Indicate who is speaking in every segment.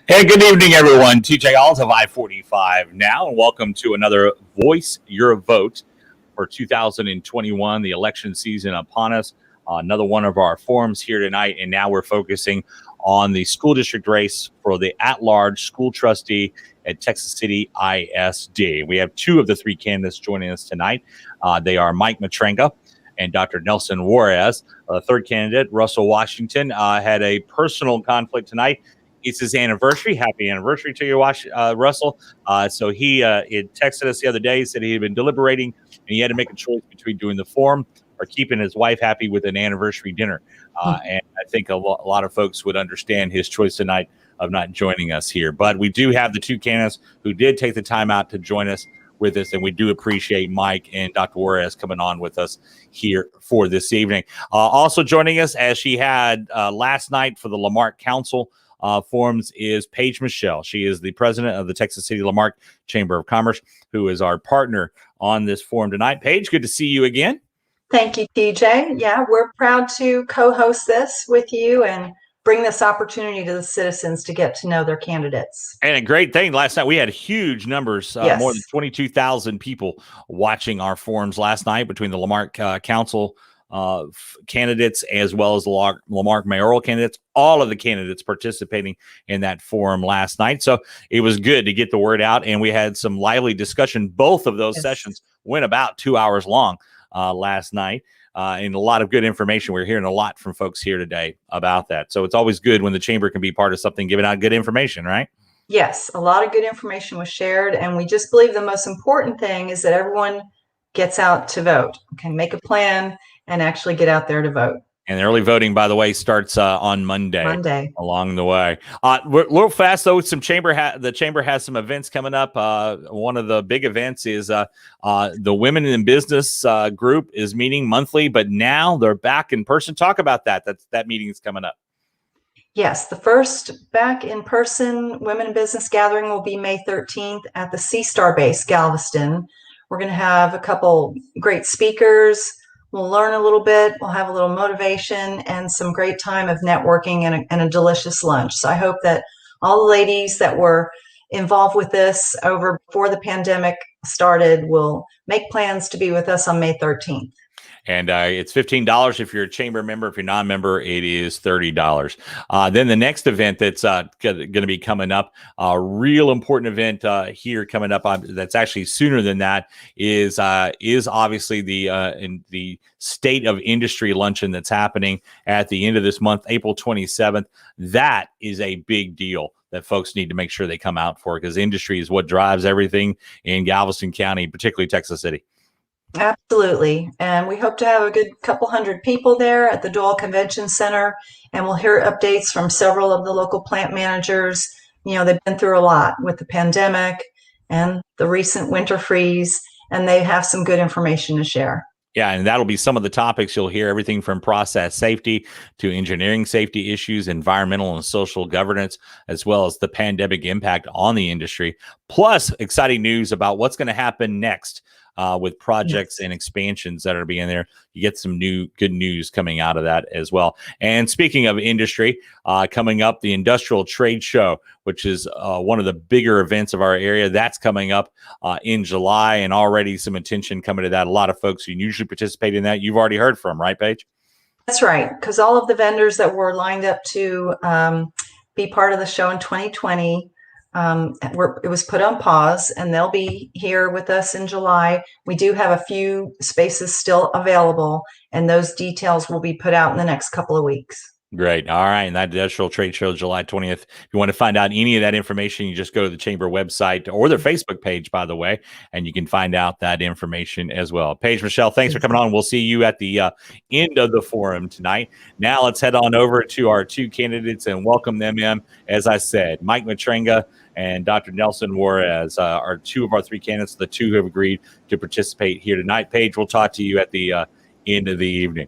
Speaker 1: Hey, good evening, everyone. TJ Alls of I-45 now, and welcome to another Voice Your Vote for 2021, the election season upon us. Another one of our forums here tonight, and now we're focusing on the school district race for the at-large school trustee at Texas City ISD. We have two of the three candidates joining us tonight. They are Mike Matranga and Dr. Nelson Juarez. The third candidate, Russell Washington, had a personal conflict tonight. It's his anniversary. Happy anniversary to you, Russell. So he texted us the other day, said he had been deliberating, and he had to make a choice between doing the forum or keeping his wife happy with an anniversary dinner. And I think a lot of folks would understand his choice tonight of not joining us here. But we do have the two candidates who did take the time out to join us with us, and we do appreciate Mike and Dr. Juarez coming on with us here for this evening. Also joining us, as she had last night for the Lamarque Council forums, is Paige Michelle. She is the president of the Texas City Lamarque Chamber of Commerce, who is our partner on this forum tonight. Paige, good to see you again.
Speaker 2: Thank you, TJ. Yeah, we're proud to co-host this with you and bring this opportunity to the citizens to get to know their candidates.
Speaker 1: And a great thing, last night we had huge numbers,
Speaker 2: Yes.
Speaker 1: more than 22,000 people watching our forums last night between the Lamarque Council candidates as well as the Lamarque mayoral candidates, all of the candidates participating in that forum last night. So it was good to get the word out, and we had some lively discussion. Both of those sessions went about 2 hours long last night, and a lot of good information. We're hearing a lot from folks here today about that. So it's always good when the chamber can be part of something, giving out good information, right?
Speaker 2: Yes, a lot of good information was shared, and we just believe the most important thing is that everyone gets out to vote, can make a plan, and actually get out there to vote.
Speaker 1: And early voting, by the way, starts on Monday. Along the way. We're a little fast, though. The chamber has some events coming up. One of the big events is the Women in Business group is meeting monthly, but now they're back in person. Talk about that. That meeting is coming up.
Speaker 2: Yes, the first back in person Women in Business gathering will be May 13th at the C-Star base, Galveston. We're going to have a couple great speakers. We'll learn a little bit. We'll have a little motivation and some great time of networking and a delicious lunch. So I hope that all the ladies that were involved with this over before the pandemic started will make plans to be with us on May 13th. And
Speaker 1: it's $15 if you're a chamber member. If you're not a member, it is $30. Then the next event that's going to be coming up, a real important event here coming up that's actually sooner than that, is obviously the State of Industry Luncheon that's happening at the end of this month, April 27th. That is a big deal that folks need to make sure they come out for, because industry is what drives everything in Galveston County, particularly Texas City.
Speaker 2: Absolutely. And we hope to have a good couple hundred people there at the Doyle Convention Center. And we'll hear updates from several of the local plant managers. You know, they've been through a lot with the pandemic and the recent winter freeze, and they have some good information to share.
Speaker 1: Yeah, and that'll be some of the topics you'll hear, everything from process safety to engineering safety issues, environmental and social governance, as well as the pandemic impact on the industry, plus exciting news about what's going to happen next with projects and expansions that are being there. You get some good news coming out of that as well. And speaking of industry, coming up, the Industrial Trade Show, which is one of the bigger events of our area, that's coming up in July, and already some attention coming to that. A lot of folks who usually participate in that, you've already heard from, right, Paige?
Speaker 2: That's right, because all of the vendors that were lined up to be part of the show in 2020, it was put on pause, and they'll be here with us in July. We do have a few spaces still available, and those details will be put out in the next couple of weeks.
Speaker 1: Great. All right. And that Industrial Trade Show, July 20th. If you want to find out any of that information, you just go to the chamber website or their Facebook page, by the way, and you can find out that information as well. Paige, Michelle, thanks for coming on. We'll see you at the end of the forum tonight. Now let's head on over to our two candidates and welcome them in. As I said, Mike Matranga and Dr. Nelson Juarez are two of our three candidates, the two who have agreed to participate here tonight. Paige, we'll talk to you at the end of the evening.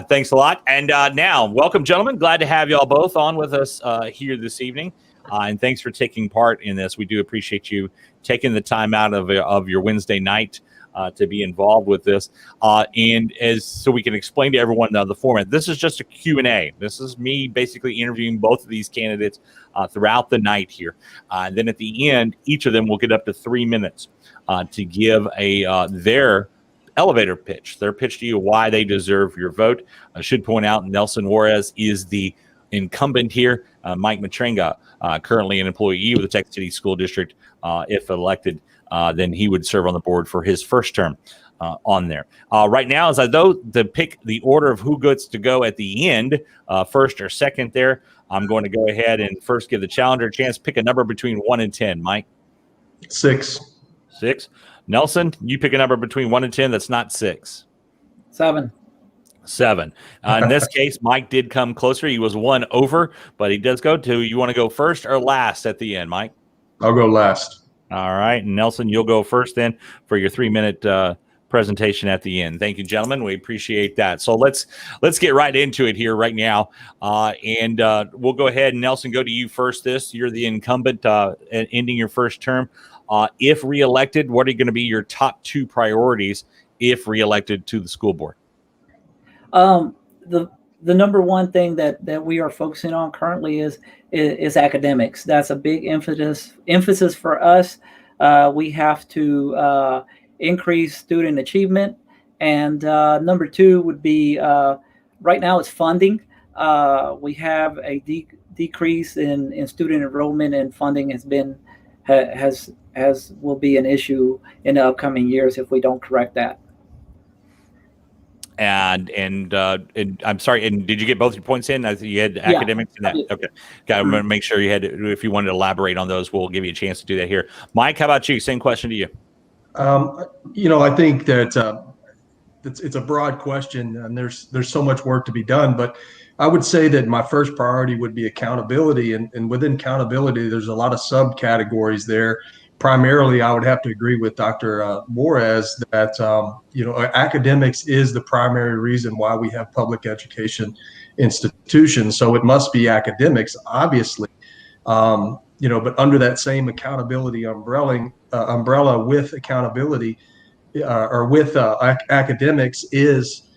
Speaker 1: Thanks a lot. And now, welcome, gentlemen. Glad to have you all both on with us here this evening. And thanks for taking part in this. We do appreciate you taking the time out of your Wednesday night to be involved with this. And so we can explain to everyone the format. This is just a Q&A. This is me basically interviewing both of these candidates throughout the night here. And then at the end, each of them will get up to 3 minutes to give their elevator pitch, their pitch to you, why they deserve your vote. I should point out Nelson Juarez is the incumbent here. Mike Matrenga, currently an employee with the Texas City School District. If elected, then he would serve on the board for his first term on there. Right now, as I go to pick the order of who gets to go at the end, first or second there, I'm going to go ahead and first give the challenger a chance to pick a number between 1 and 10. Mike?
Speaker 3: 6.
Speaker 1: 6. Nelson, you pick a number between 1 and 10 that's not 6.
Speaker 4: 7.
Speaker 1: 7. In this case, Mike did come closer. He was 1 over, but he does go to. You want to go first or last at the end, Mike?
Speaker 3: I'll go last.
Speaker 1: All right. Nelson, you'll go first then for your 3-minute presentation at the end. Thank you, gentlemen. We appreciate that. So let's get right into it here right now. And we'll go ahead and Nelson, go to you first. You're the incumbent ending your first term. If reelected, what are going to be your top 2 priorities if reelected to the school board?
Speaker 4: The number one thing that we are focusing on currently is academics. That's a big emphasis for us. We have to increase student achievement, and number 2 would be right now it's funding. We have a decrease in student enrollment, and funding will be an issue in the upcoming years if we don't correct that.
Speaker 1: And I'm sorry. And did you get both your points in? I think you had academics in that. Okay, got to make sure you had. If you wanted to elaborate on those, we'll give you a chance to do that here. Mike, how about you? Same question to you.
Speaker 3: I think that it's a broad question, and there's so much work to be done. But I would say that my first priority would be accountability, and within accountability, there's a lot of subcategories there. Primarily, I would have to agree with Dr. Juarez that academics is the primary reason why we have public education institutions. So it must be academics, obviously. But under that same accountability umbrella with accountability or with academics is,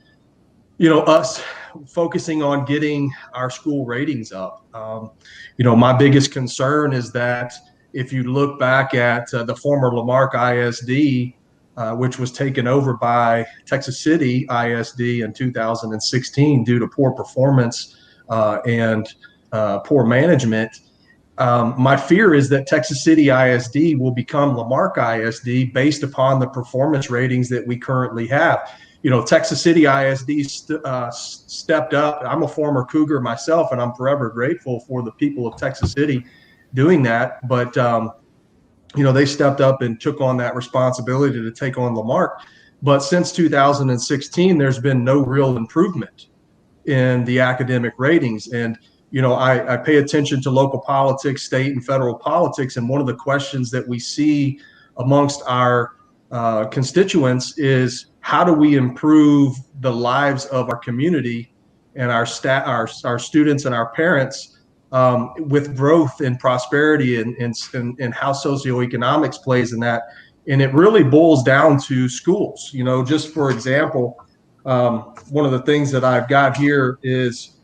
Speaker 3: us focusing on getting our school ratings up. My biggest concern is that if you look back at the former Marque ISD, which was taken over by Texas City ISD in 2016 due to poor performance and poor management, my fear is that Texas City ISD will become Marque ISD based upon the performance ratings that we currently have. Texas City ISD stepped up. I'm a former Cougar myself, and I'm forever grateful for the people of Texas City doing that. But, they stepped up and took on that responsibility to take on Marque. But since 2016, there's been no real improvement in the academic ratings. And, I pay attention to local politics, state and federal politics. And one of the questions that we see amongst our constituents is, how do we improve the lives of our community and our students and our parents with growth and prosperity and how socioeconomics plays in that? And it really boils down to schools. Just for example, one of the things that I've got here is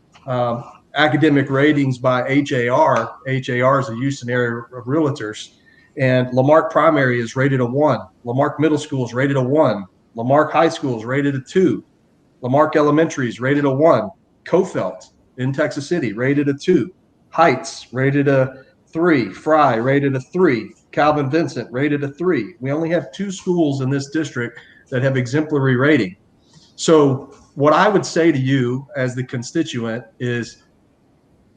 Speaker 3: academic ratings by HAR. HAR is a Houston area of realtors. And Lamarck Primary is rated a 1. Lamarck Middle School is rated a 1. Lamarck High School is rated a 2. Lamarck Elementary is rated a 1. Cofelt in Texas City rated a 2. Heights rated a 3. Fry rated a 3. Calvin Vincent rated a 3. We only have 2 schools in this district that have exemplary rating. So what I would say to you as the constituent is,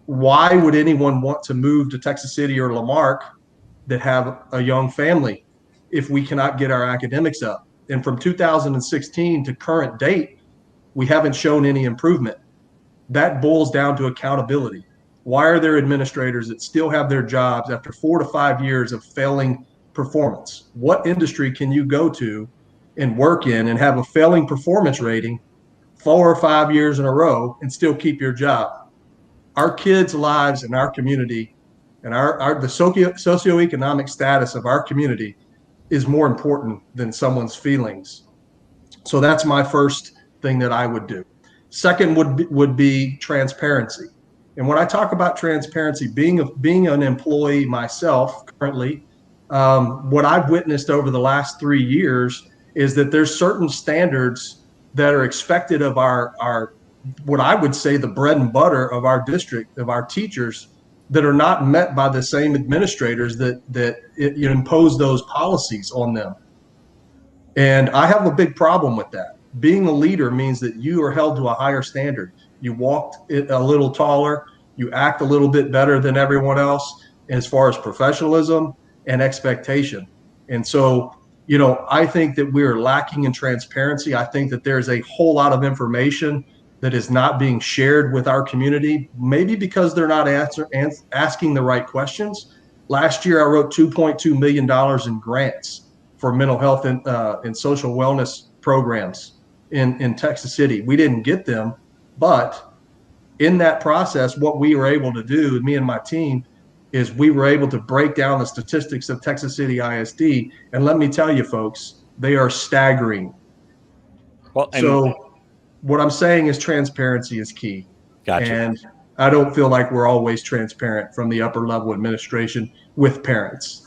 Speaker 3: why would anyone want to move to Texas City or Lamarck that have a young family if we cannot get our academics up? And from 2016 to current date, we haven't shown any improvement. That boils down to accountability. Why are there administrators that still have their jobs after 4 to 5 years of failing performance? What industry can you go to and work in and have a failing performance rating 4 or 5 years in a row and still keep your job? Our kids' lives in our community and the socioeconomic status of our community is more important than someone's feelings. So that's my first thing that I would do. Second would be transparency. And when I talk about transparency, being an employee myself currently, what I've witnessed over the last 3 years is that there's certain standards that are expected of our what I would say the bread and butter of our district, of our teachers, that are not met by the same administrators that impose those policies on them. And I have a big problem with that. Being a leader means that you are held to a higher standard. You walk it a little taller, you act a little bit better than everyone else as far as professionalism and expectation. And so, I think that we're lacking in transparency. I think that there's a whole lot of information that is not being shared with our community, maybe because they're not asking the right questions. Last year, I wrote $2.2 million in grants for mental health and social wellness programs in Texas City. We didn't get them, but in that process, what we were able to do, me and my team, is we were able to break down the statistics of Texas City ISD. And let me tell you, folks, they are staggering.
Speaker 1: Well,
Speaker 3: so what I'm saying is transparency is key.
Speaker 1: Gotcha.
Speaker 3: And I don't feel like we're always transparent from the upper level administration with parents.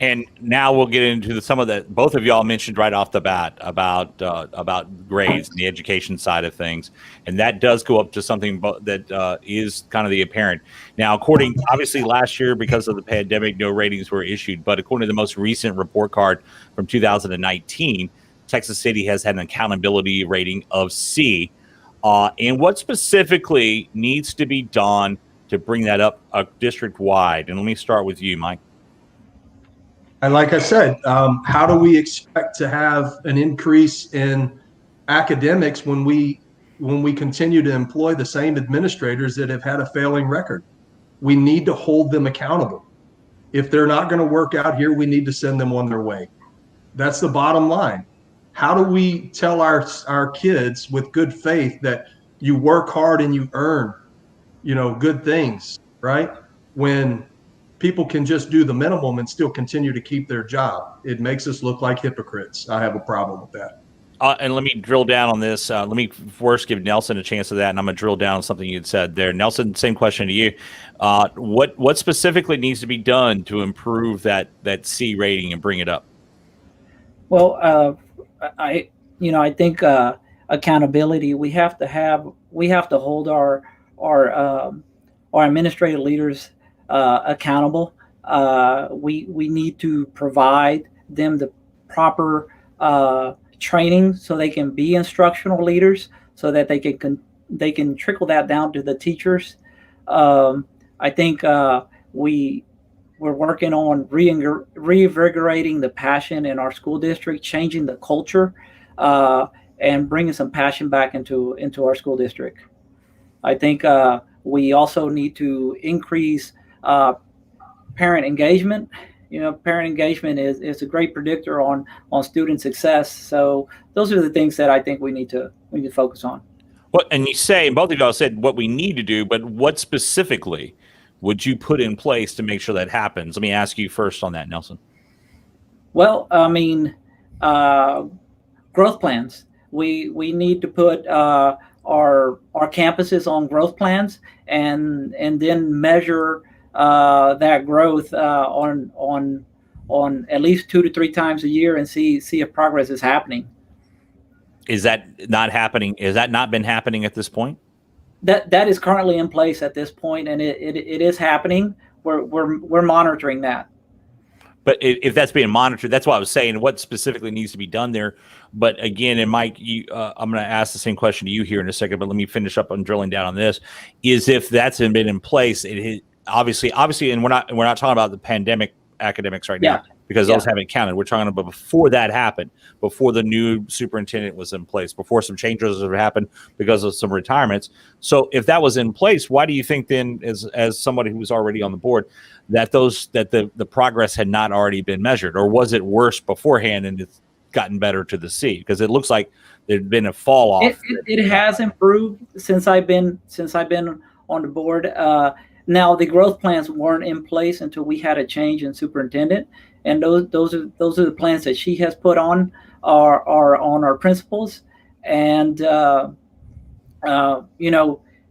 Speaker 1: And now we'll get into some of the, both of y'all mentioned right off the bat about grades and the education side of things. And that does go up to something that is kind of the apparent. Now, obviously last year, because of the pandemic, no ratings were issued. But according to the most recent report card from 2019, Texas City has had an accountability rating of C. And what specifically needs to be done to bring that up district-wide? And let me start with you, Mike.
Speaker 3: And like I said, how do we expect to have an increase in academics when we continue to employ the same administrators that have had a failing record? We need to hold them accountable. If they're not going to work out here, we need to send them on their way. That's the bottom line. How do we tell our kids with good faith that you work hard and you earn, good things, right? When people can just do the minimum and still continue to keep their job. It makes us look like hypocrites. I have a problem with that.
Speaker 1: And let me drill down on this. Let me first give Nelson a chance of that, and I'm going to drill down on something you had said there. Nelson, same question to you. What specifically needs to be done to improve that C rating and bring it up?
Speaker 4: Well, I think accountability. We have to hold our administrative leaders accountable. We need to provide them the proper training so they can be instructional leaders, so that they can trickle that down to the teachers. I think we're working on reinvigorating the passion in our school district, changing the culture, and bringing some passion back into our school district. I think we also need to increase parent engagement. Parent engagement is a great predictor on student success. So those are the things that I think we need to focus on.
Speaker 1: Well, and you say, both of y'all said what we need to do, but what specifically would you put in place to make sure that happens? Let me ask you first on that, Nelson.
Speaker 4: Well, I mean, growth plans. We need to put our campuses on growth plans and then measure that growth on at least 2 to 3 times a year and see if progress is happening.
Speaker 1: Is that not happening? Has that not been happening at this point?
Speaker 4: That is currently in place at this point, and it is happening. We're monitoring that.
Speaker 1: But if that's being monitored, that's what I was saying. What specifically needs to be done there? But again, and Mike, I'm going to ask the same question to you here in a second. But let me finish up on drilling down on this. Is if that's been in place, it obviously, and we're not talking about the pandemic academics right now, because those haven't counted. We're talking about before that happened, before the new superintendent was in place, before some changes have happened because of some retirements. So if that was in place, why do you think then, as somebody who was already on the board, that the progress had not already been measured? Or was it worse beforehand and it's gotten better to the C? Because it looks like there'd been a fall off.
Speaker 4: It has improved since I've been on the board. Now, the growth plans weren't in place until we had a change in superintendent. and those are the plans that she has put on are on our principals. And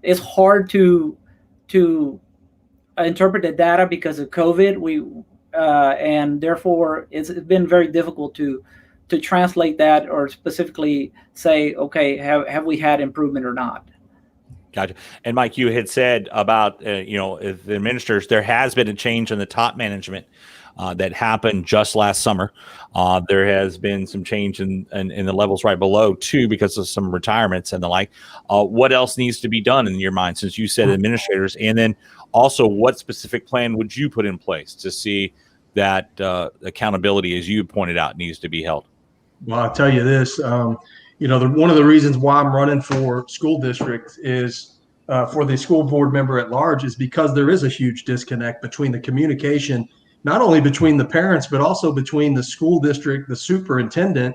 Speaker 4: it's hard to interpret the data because of COVID. And therefore it's been very difficult to translate that or specifically say, okay, have we had improvement or not?
Speaker 1: Gotcha. And Mike, you had said about, if the administrators, there has been a change in the top management that happened just last summer. There has been some change in the levels right below too, because of some retirements and the like. What else needs to be done in your mind, since you said administrators? And then also, what specific plan would you put in place to see that accountability, as you pointed out, needs to be held?
Speaker 3: Well, I'll tell you this, one of the reasons why I'm running for school district is for the school board member at large is because there is a huge disconnect between the communication, not only between the parents, but also between the school district, the superintendent,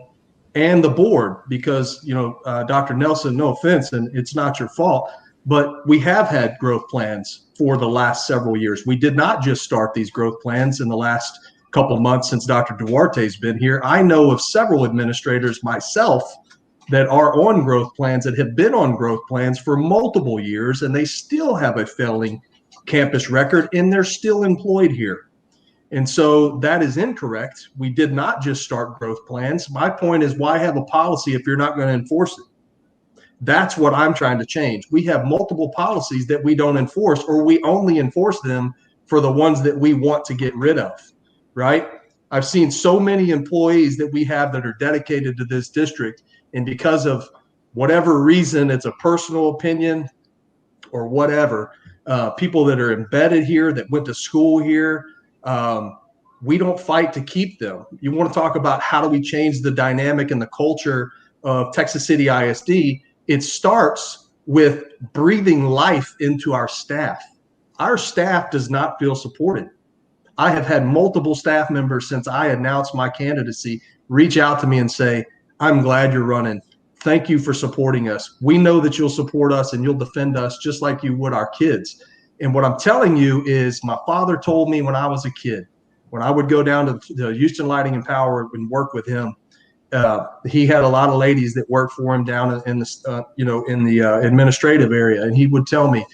Speaker 3: and the board. Because, Dr. Nelson, no offense, and it's not your fault, but we have had growth plans for the last several years. We did not just start these growth plans in the last couple of months since Dr. Duarte's been here. I know of several administrators myself that are on growth plans, that have been on growth plans for multiple years, and they still have a failing campus record, and they're still employed here. And so that is incorrect. We did not just start growth plans. My point is, why have a policy if you're not going to enforce it? That's what I'm trying to change. We have multiple policies that we don't enforce, or we only enforce them for the ones that we want to get rid of. Right? I've seen so many employees that we have that are dedicated to this district, and because of whatever reason, it's a personal opinion or whatever, people that are embedded here, that went to school here, we don't fight to keep them. You want to talk about how do we change the dynamic and the culture of Texas City ISD? It starts with breathing life into our staff. Our staff does not feel supported. I have had multiple staff members since I announced my candidacy reach out to me and say, I'm glad you're running. Thank you for supporting us. We know that you'll support us and you'll defend us just like you would our kids. And what I'm telling you is, my father told me when I was a kid, when I would go down to the Houston Lighting and Power and work with him, he had a lot of ladies that worked for him down in the administrative area. And he would tell me,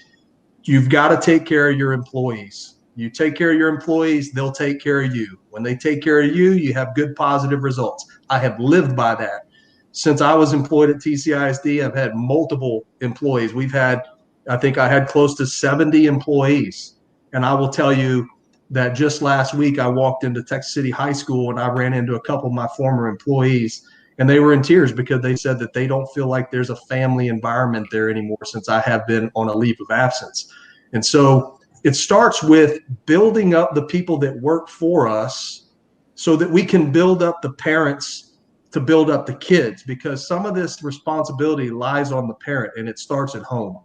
Speaker 3: you've got to take care of your employees. You take care of your employees, they'll take care of you. When they take care of you, you have good, positive results. I have lived by that. Since I was employed at TCISD, I've had multiple employees. I think I had close to 70 employees. And I will tell you that just last week, I walked into Texas City High School and I ran into a couple of my former employees, and they were in tears because they said that they don't feel like there's a family environment there anymore since I have been on a leave of absence. And so it starts with building up the people that work for us so that we can build up the parents to build up the kids, because some of this responsibility lies on the parent, and it starts at home.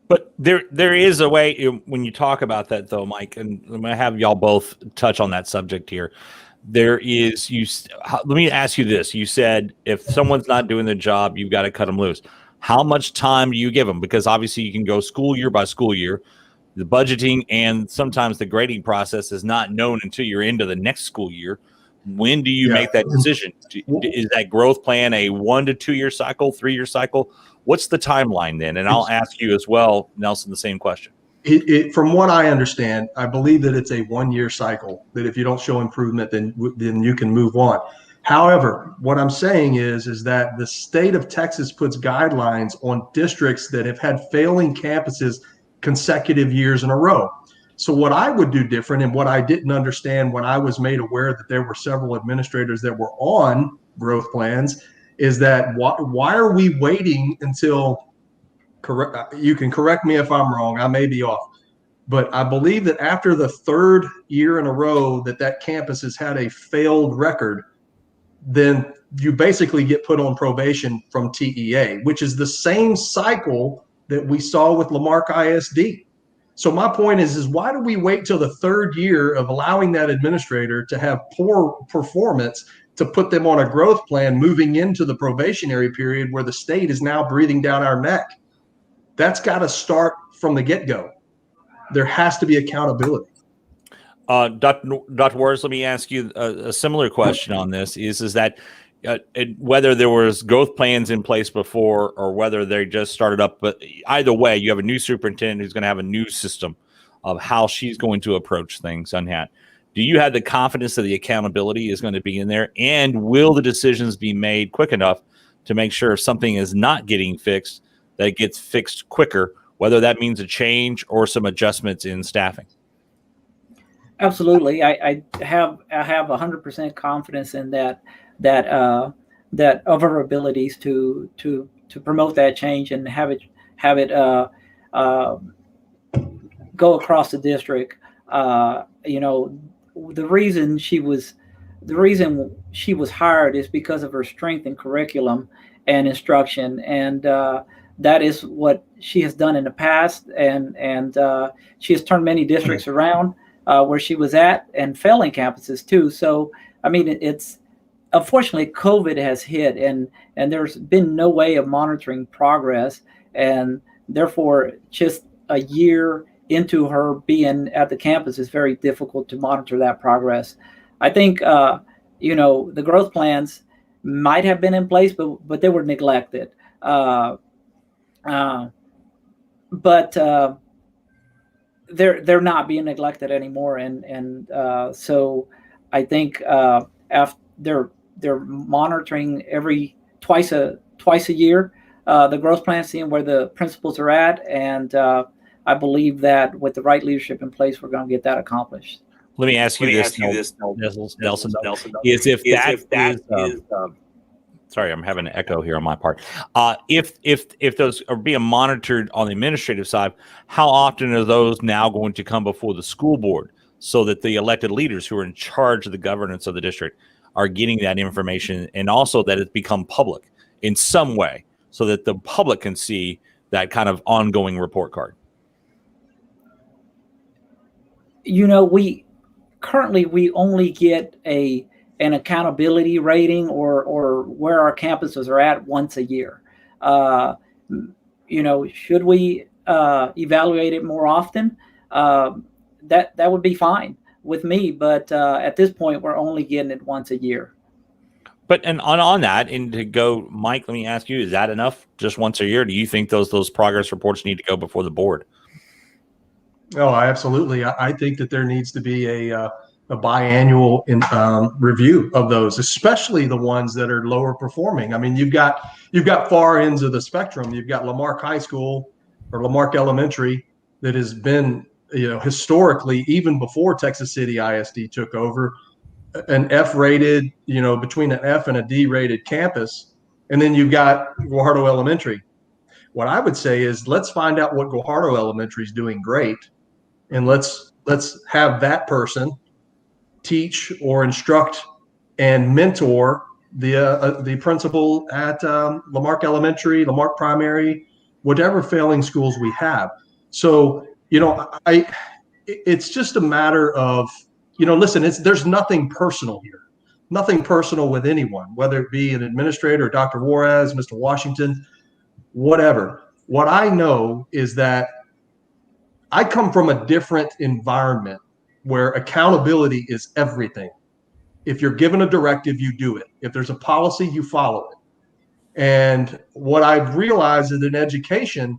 Speaker 1: But there is a way, when you talk about that, though, Mike, and I'm going to have y'all both touch on that subject here. Let me ask you this. You said if someone's not doing the job, you've got to cut them loose. How much time do you give them? Because obviously you can go school year by school year. The budgeting and sometimes the grading process is not known until you're into the next school year. When do you make that decision? Is that growth plan a 1 to 2 year cycle, 3 year cycle? What's the timeline then? And I'll ask you as well, Nelson, the same question.
Speaker 3: From what I understand, I believe that it's a 1 year cycle, that if you don't show improvement, then you can move on. However, what I'm saying is that the state of Texas puts guidelines on districts that have had failing campuses consecutive years in a row. So what I would do different, and what I didn't understand when I was made aware that there were several administrators that were on growth plans, is that why are we waiting until, you can correct me if I'm wrong, I may be off, but I believe that after the third year in a row that campus has had a failed record, then you basically get put on probation from TEA, which is the same cycle that we saw with Marque ISD. So my point is why do we wait till the third year of allowing that administrator to have poor performance to put them on a growth plan moving into the probationary period where the state is now breathing down our neck? That's got to start from the get-go. There has to be accountability.
Speaker 1: Dr. Wars, let me ask you a similar question on this. Is that whether there was growth plans in place before or whether they just started up, but either way, you have a new superintendent who's going to have a new system of how she's going to approach things on hand. Do you have the confidence that the accountability is going to be in there? And will the decisions be made quick enough to make sure if something is not getting fixed, that it gets fixed quicker, whether that means a change or some adjustments in staffing?
Speaker 4: Absolutely. I have 100% confidence in that of our abilities to promote that change and have it go across the district. The reason she was hired is because of her strength in curriculum and instruction, and that is what she has done in the past, and she has turned many districts around where she was at, and failing campuses too. So I mean, it's unfortunately COVID has hit, and there's been no way of monitoring progress, and therefore just a year into her being at the campus is very difficult to monitor that progress. I think the growth plans might have been in place, but they were neglected. But they're not being neglected anymore, and so I think after they're monitoring twice a year the growth plan, seeing where the principals are at, and I believe that with the right leadership in place, we're going to get that accomplished.
Speaker 1: Let me ask you this, Nelson. Sorry, I'm having an echo here on my part. If those are being monitored on the administrative side, how often are those now going to come before the school board so that the elected leaders who are in charge of the governance of the district are getting that information, and also that it's become public in some way so that the public can see that kind of ongoing report card?
Speaker 4: We currently only get an accountability rating or where our campuses are at once a year. Should we evaluate it more often? That would be fine with me, but at this point, we're only getting it once a year.
Speaker 1: But and on that, and to go, Mike, let me ask you: is that enough? Just once a year? Do you think those progress reports need to go before the board?
Speaker 3: Oh, absolutely. I think that there needs to be a biannual review of those, especially the ones that are lower performing. I mean, you've got far ends of the spectrum. You've got Lamarque High School or Lamarque Elementary that has been, historically, even before Texas City ISD took over, an F-rated, between an F and a D-rated campus. And then you've got Guajardo Elementary. What I would say is let's find out what Guajardo Elementary is doing great, and let's have that person teach or instruct and mentor the principal at Lamarque Elementary, Lamarque Primary, whatever failing schools we have. So, it's just a matter of, listen, there's nothing personal here, nothing personal with anyone, whether it be an administrator, Dr. Juarez, Mr. Washington, whatever. What I know is that I come from a different environment where accountability is everything. If you're given a directive, you do it. If there's a policy, you follow it. And what I've realized is in education,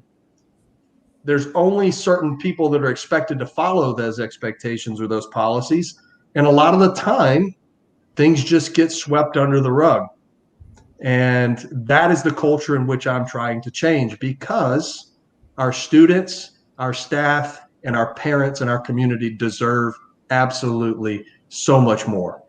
Speaker 3: there's only certain people that are expected to follow those expectations or those policies. And a lot of the time, things just get swept under the rug. And that is the culture in which I'm trying to change, because our students, our staff, and our parents and our community deserve absolutely so much more.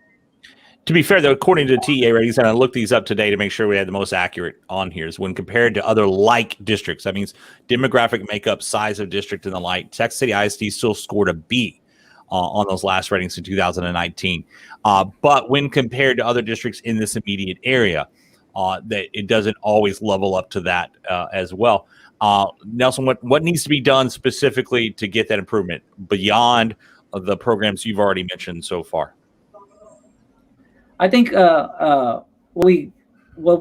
Speaker 1: To be fair, though, according to TEA ratings, and I looked these up today to make sure we had the most accurate on here, is when compared to other like districts, that means demographic makeup, size of district, and the like, Texas City ISD still scored a B on those last ratings in 2019. But when compared to other districts in this immediate area, that it doesn't always level up to that as well. Nelson, what needs to be done specifically to get that improvement beyond the programs you've already mentioned so far?
Speaker 4: I think what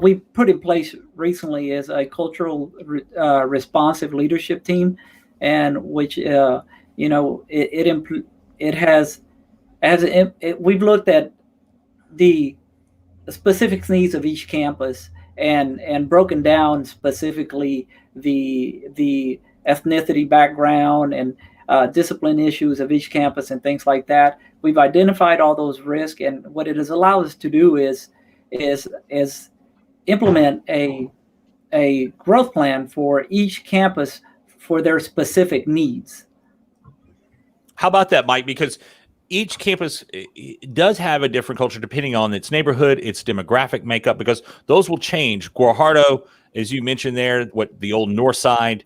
Speaker 4: we put in place recently is a cultural responsive leadership team, and which it has we've looked at the specific needs of each campus and broken down specifically the ethnicity background and discipline issues of each campus and things like that. We've identified all those risks, and what it has allowed us to do is implement a growth plan for each campus for their specific needs.
Speaker 1: How about that, Mike? Because each campus does have a different culture depending on its neighborhood, its demographic makeup, because those will change. Guajardo, as you mentioned there, what the old north side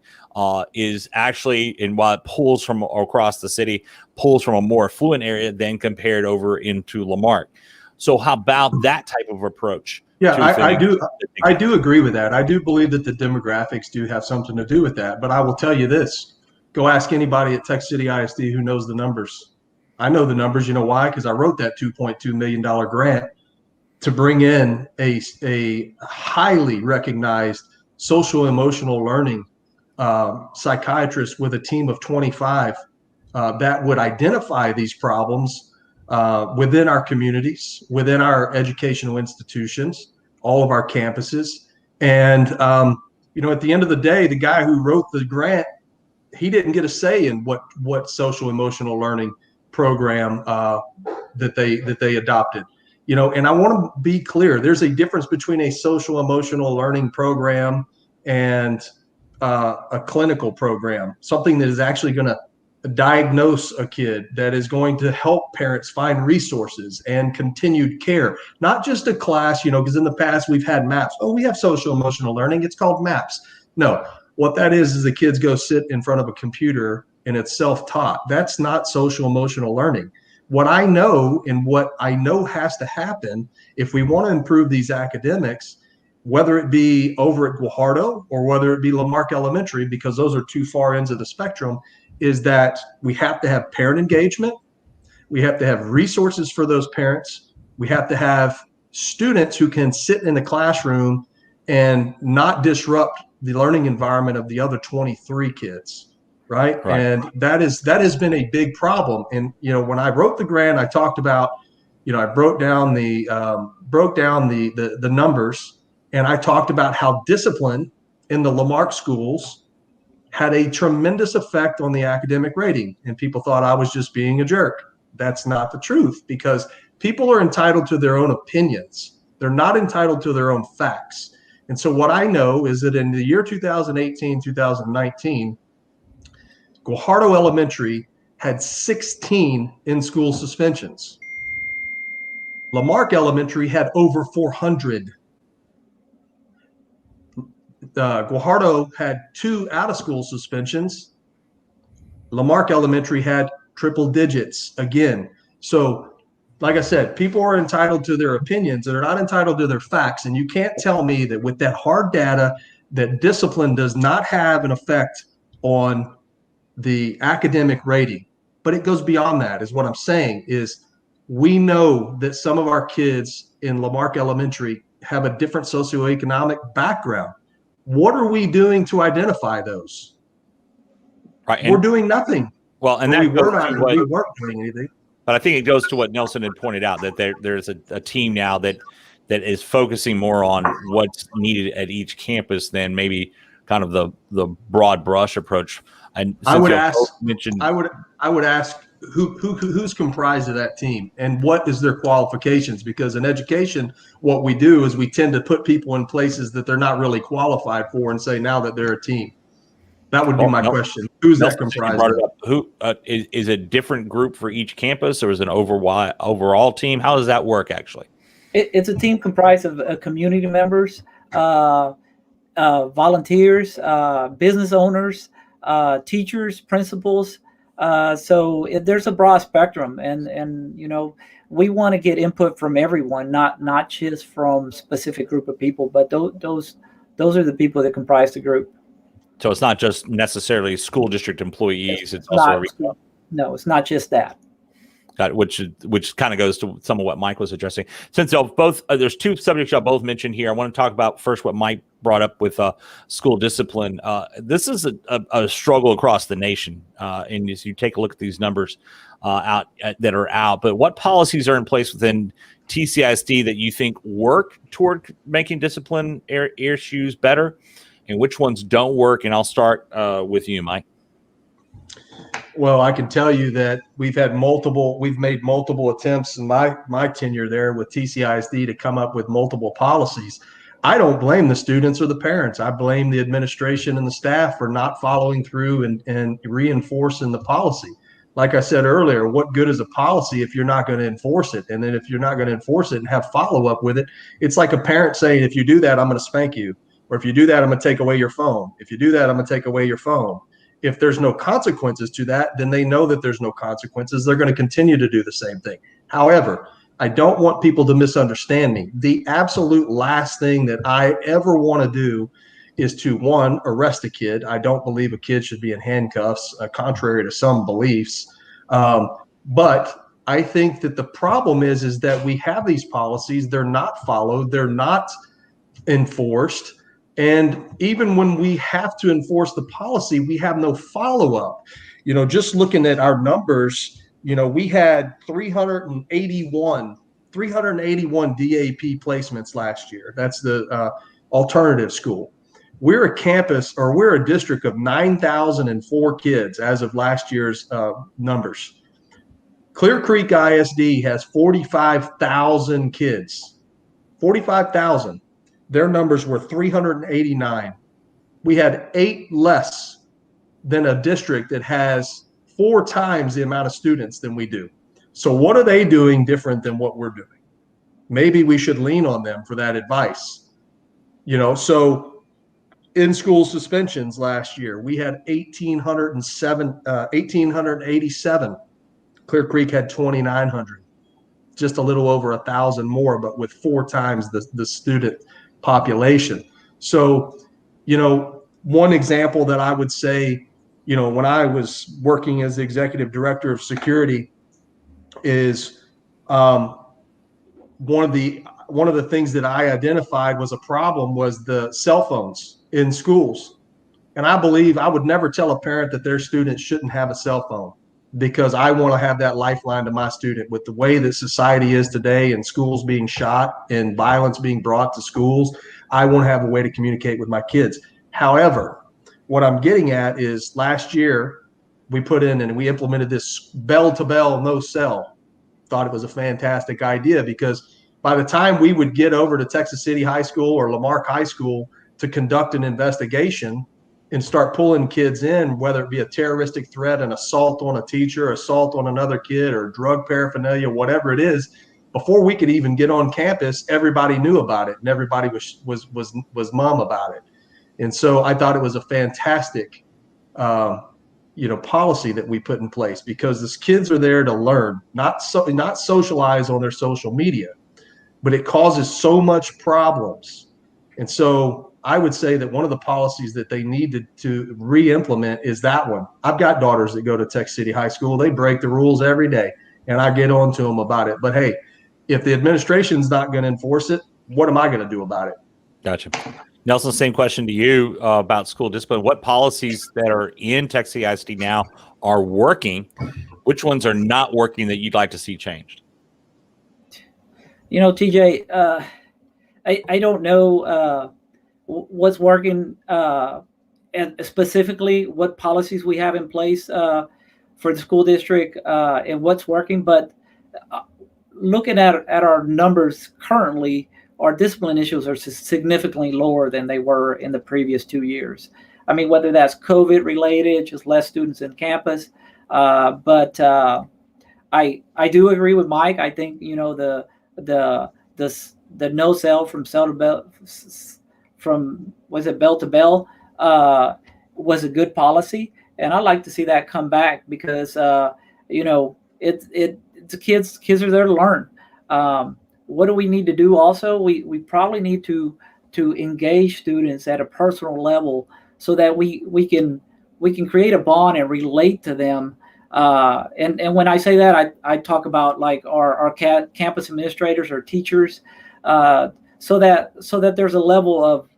Speaker 1: is actually, and while it pulls from across the city, pulls from a more affluent area than compared over into Lamarque. So how about that type of approach?
Speaker 3: Yeah, I do agree with that. I do believe that the demographics do have something to do with that. But I will tell you this, go ask anybody at Texas City ISD who knows the numbers. I know the numbers. You know why? Because I wrote that $2.2 million grant to bring in a highly recognized social emotional learning psychiatrist with a team of 25 that would identify these problems within our communities, within our educational institutions, all of our campuses. And, at the end of the day, the guy who wrote the grant, he didn't get a say in what social emotional learning program that they adopted. And I want to be clear, there's a difference between a social emotional learning program and a clinical program, something that is actually going to diagnose a kid, that is going to help parents find resources and continued care, not just a class, because in the past we've had MAPS. Oh, we have social emotional learning. It's called MAPS. No, what that is the kids go sit in front of a computer and it's self-taught. That's not social emotional learning. What I know and what I know has to happen if we want to improve these academics, whether it be over at Guajardo or whether it be Lamarque Elementary, because those are two far ends of the spectrum, is that we have to have parent engagement. We have to have resources for those parents. We have to have students who can sit in the classroom and not disrupt the learning environment of the other 23 kids, right? And that has been a big problem. And when I wrote the grant, I talked about, I broke down the numbers, and I talked about how discipline in the Lamarque schools had a tremendous effect on the academic rating. And people thought I was just being a jerk. That's not the truth, because people are entitled to their own opinions. They're not entitled to their own facts. And so what I know is that in the year 2018, 2019, Guajardo Elementary had 16 in-school suspensions. Lamarque Elementary had over 400. Guajardo had 2 out-of-school suspensions. Lamarque Elementary had triple digits again. So, like I said, people are entitled to their opinions. They're not entitled to their facts. And you can't tell me that with that hard data, that discipline does not have an effect on the academic rating. But it goes beyond that, is what I'm saying, is we know that some of our kids in Lamarque Elementary have a different socioeconomic background. What are we doing to identify those?
Speaker 1: Right,
Speaker 3: we're doing nothing.
Speaker 1: Well, and
Speaker 3: we weren't doing anything.
Speaker 1: But I think it goes to what Nelson had pointed out, that there's a team now that is focusing more on what's needed at each campus than maybe kind of the broad brush approach. And
Speaker 3: I would ask who's comprised of that team and what is their qualifications? Because in education, what we do is we tend to put people in places that they're not really qualified for and say now that they're a team. That would be my question. Who's that comprised of?
Speaker 1: Who is a different group for each campus, or is it an overall team? How does that work actually?
Speaker 4: It's a team comprised of community members, volunteers, business owners, teachers, principals. So there's a broad spectrum, and we want to get input from everyone, not just from specific group of people, but those are the people that comprise the group.
Speaker 1: So it's not just necessarily school district employees. It's also
Speaker 4: no, it's not just that.
Speaker 1: Which kind of goes to some of what Mike was addressing. Since they'll both there's two subjects y'all both mentioned here. I want to talk about first what Mike brought up with school discipline. This is a struggle across the nation, and as you take a look at these numbers that are out, but what policies are in place within TCISD that you think work toward making discipline issues better, and which ones don't work? And I'll start with you, Mike.
Speaker 3: Well, I can tell you that we've made multiple attempts in my tenure there with TCISD to come up with multiple policies. I don't blame the students or the parents. I blame the administration and the staff for not following through and reinforcing the policy. Like I said earlier, what good is a policy if you're not going to enforce it? And then if you're not going to enforce it and have follow-up with it, it's like a parent saying, if you do that, I'm going to spank you. Or if you do that, I'm going to take away your phone. If you do that, I'm going to take away your phone. If there's no consequences to that, then they know that there's no consequences. They're going to continue to do the same thing. However, I don't want people to misunderstand me. The absolute last thing that I ever want to do is to, one, arrest a kid. I don't believe a kid should be in handcuffs, contrary to some beliefs. But I think that the problem is that we have these policies. They're not followed. They're not enforced. And even when we have to enforce the policy, we have no follow-up. Just looking at our numbers, we had 381 DAP placements last year. That's the alternative school. We're a district of 9,004 kids as of last year's numbers. Clear Creek ISD has 45,000 kids, 45,000. Their numbers were 389. We had 8 less than a district that has 4 times the amount of students than we do. So what are they doing different than what we're doing? Maybe we should lean on them for that advice. So in-school suspensions last year, we had 1,887. Clear Creek had 2,900, just a little over 1,000 more, but with 4 times the student population. So, one example that I would say, when I was working as the executive director of security is one of the things that I identified was a problem was the cell phones in schools. And I believe I would never tell a parent that their student shouldn't have a cell phone, because I want to have that lifeline to my student. With the way that society is today and schools being shot and violence being brought to schools, I want to have a way to communicate with my kids. However, what I'm getting at is last year we put in and we implemented this bell-to-bell no cell. Thought it was a fantastic idea, because by the time we would get over to Texas City High School or Marque High School to conduct an investigation and start pulling kids in, whether it be a terroristic threat, an assault on a teacher, assault on another kid, or drug paraphernalia, whatever it is, before we could even get on campus, everybody knew about it and everybody was mum about it. And so I thought it was a fantastic, policy that we put in place, because these kids are there to learn, not socialize on their social media, but it causes so much problems. And so I would say that one of the policies that they need to re-implement is that one. I've got daughters that go to Texas City High School. They break the rules every day, and I get on to them about it. But hey, if the administration's not going to enforce it, what am I going to do about it?
Speaker 1: Gotcha. Nelson, same question to you about school discipline. What policies that are in Texas City ISD now are working? Which ones are not working that you'd like to see changed?
Speaker 4: TJ, I don't know what's working and specifically what policies we have in place for the school district and what's working. But looking at our numbers currently, our discipline issues are significantly lower than they were in the previous 2 years. I mean, whether that's COVID related, just less students in campus. But I do agree with Mike. I think, the no cell from cell to bell, bell to bell, was a good policy, and I'd like to see that come back, because the kids are there to learn. What do we need to do? Also, we probably need to engage students at a personal level, so that we can create a bond and relate to them And when I say that, I talk about like our campus administrators or teachers, so that there's a level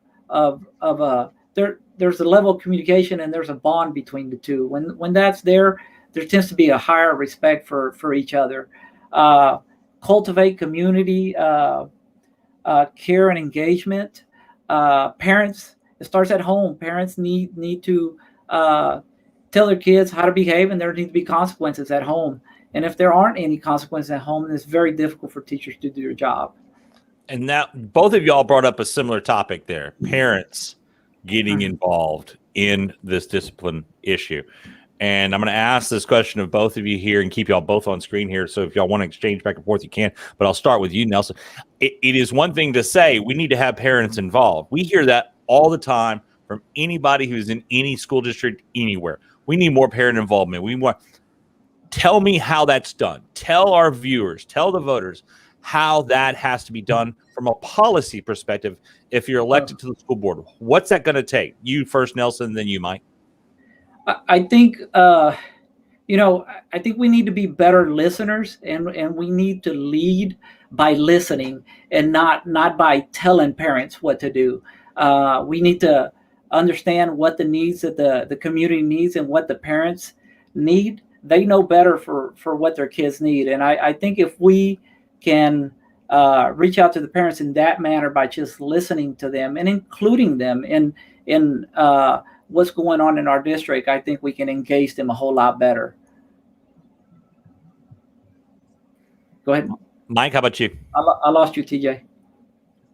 Speaker 4: there's a level of communication and there's a bond between the two. When that's there tends to be a higher respect for each other. Cultivate community, care and engagement. Parents, it starts at home. Parents need to tell their kids how to behave, and there need to be consequences at home. And if there aren't any consequences at home, then it's very difficult for teachers to do their job.
Speaker 1: And that both of y'all brought up a similar topic there, parents getting involved in this discipline issue. And I'm going to ask this question of both of you here and keep y'all both on screen here. So if y'all want to exchange back and forth, you can. But I'll start with you, Nelson. It is one thing to say we need to have parents involved. We hear that all the time from anybody who's in any school district anywhere. We need more parent involvement. Tell me how that's done. Tell our viewers, tell the voters how that has to be done from a policy perspective if you're elected to the school board. What's that going to take? You first, Nelson, then you, Mike.
Speaker 4: I think, I think we need to be better listeners, and we need to lead by listening and not by telling parents what to do. We need to understand what the needs that the community needs and what the parents need. They know better for what their kids need. And I think if we can reach out to the parents in that manner by just listening to them and including them in what's going on in our district, I think we can engage them a whole lot better. Go ahead.
Speaker 1: Mike, how about you?
Speaker 4: I lost you, TJ.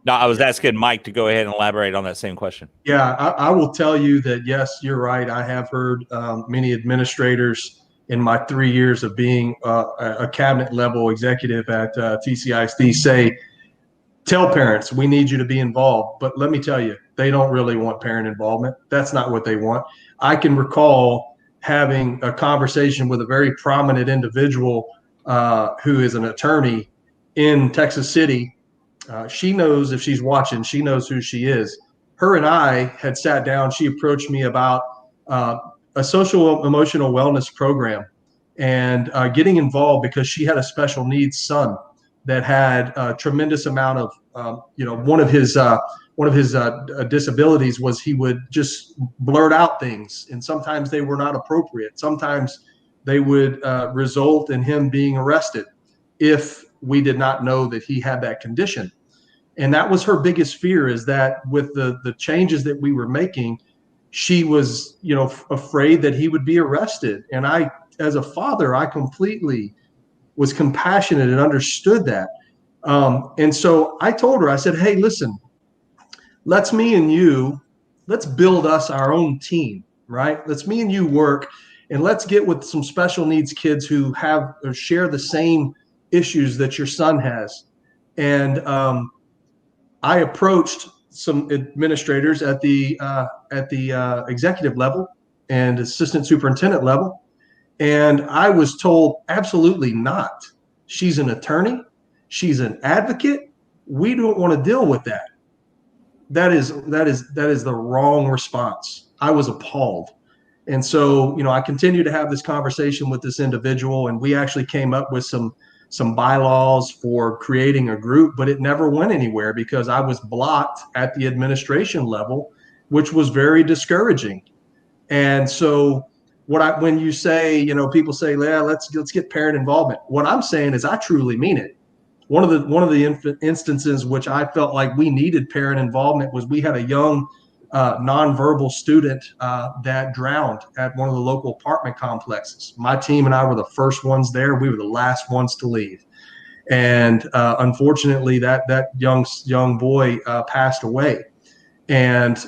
Speaker 1: No, I was asking Mike to go ahead and elaborate on that same question.
Speaker 3: Yeah, I will tell you that, yes, you're right. I have heard many administrators in my 3 years of being a cabinet level executive at TCISD say, tell parents, we need you to be involved. But let me tell you, they don't really want parent involvement. That's not what they want. I can recall having a conversation with a very prominent individual who is an attorney in Texas City. She knows, if she's watching, she knows who she is. Her and I had sat down. She approached me about a social emotional wellness program and getting involved because she had a special needs son that had a tremendous amount of, one of his disabilities was he would just blurt out things, and sometimes they were not appropriate. Sometimes they would result in him being arrested if we did not know that he had that condition. And that was her biggest fear, is that with the changes that we were making, she was, afraid that he would be arrested. And I, as a father, I completely was compassionate and understood that. And so I told her, I said, hey, listen, let's build us our own team, right? Let's me and you work, and let's get with some special needs kids who have or share the same issues that your son has. And I approached some administrators at the executive level and assistant superintendent level, and I was told absolutely not. She's an attorney. She's an advocate. We don't want to deal with that. That is the wrong response. I was appalled. And so, I continued to have this conversation with this individual, and we actually came up with some bylaws for creating a group, but it never went anywhere because I was blocked at the administration level, which was very discouraging. And so when you say, people say, yeah, let's get parent involvement. What I'm saying is I truly mean it. One of the instances which I felt like we needed parent involvement was we had a young nonverbal student that drowned at one of the local apartment complexes. My team and I were the first ones there. We were the last ones to leave. And unfortunately, that young boy passed away. And,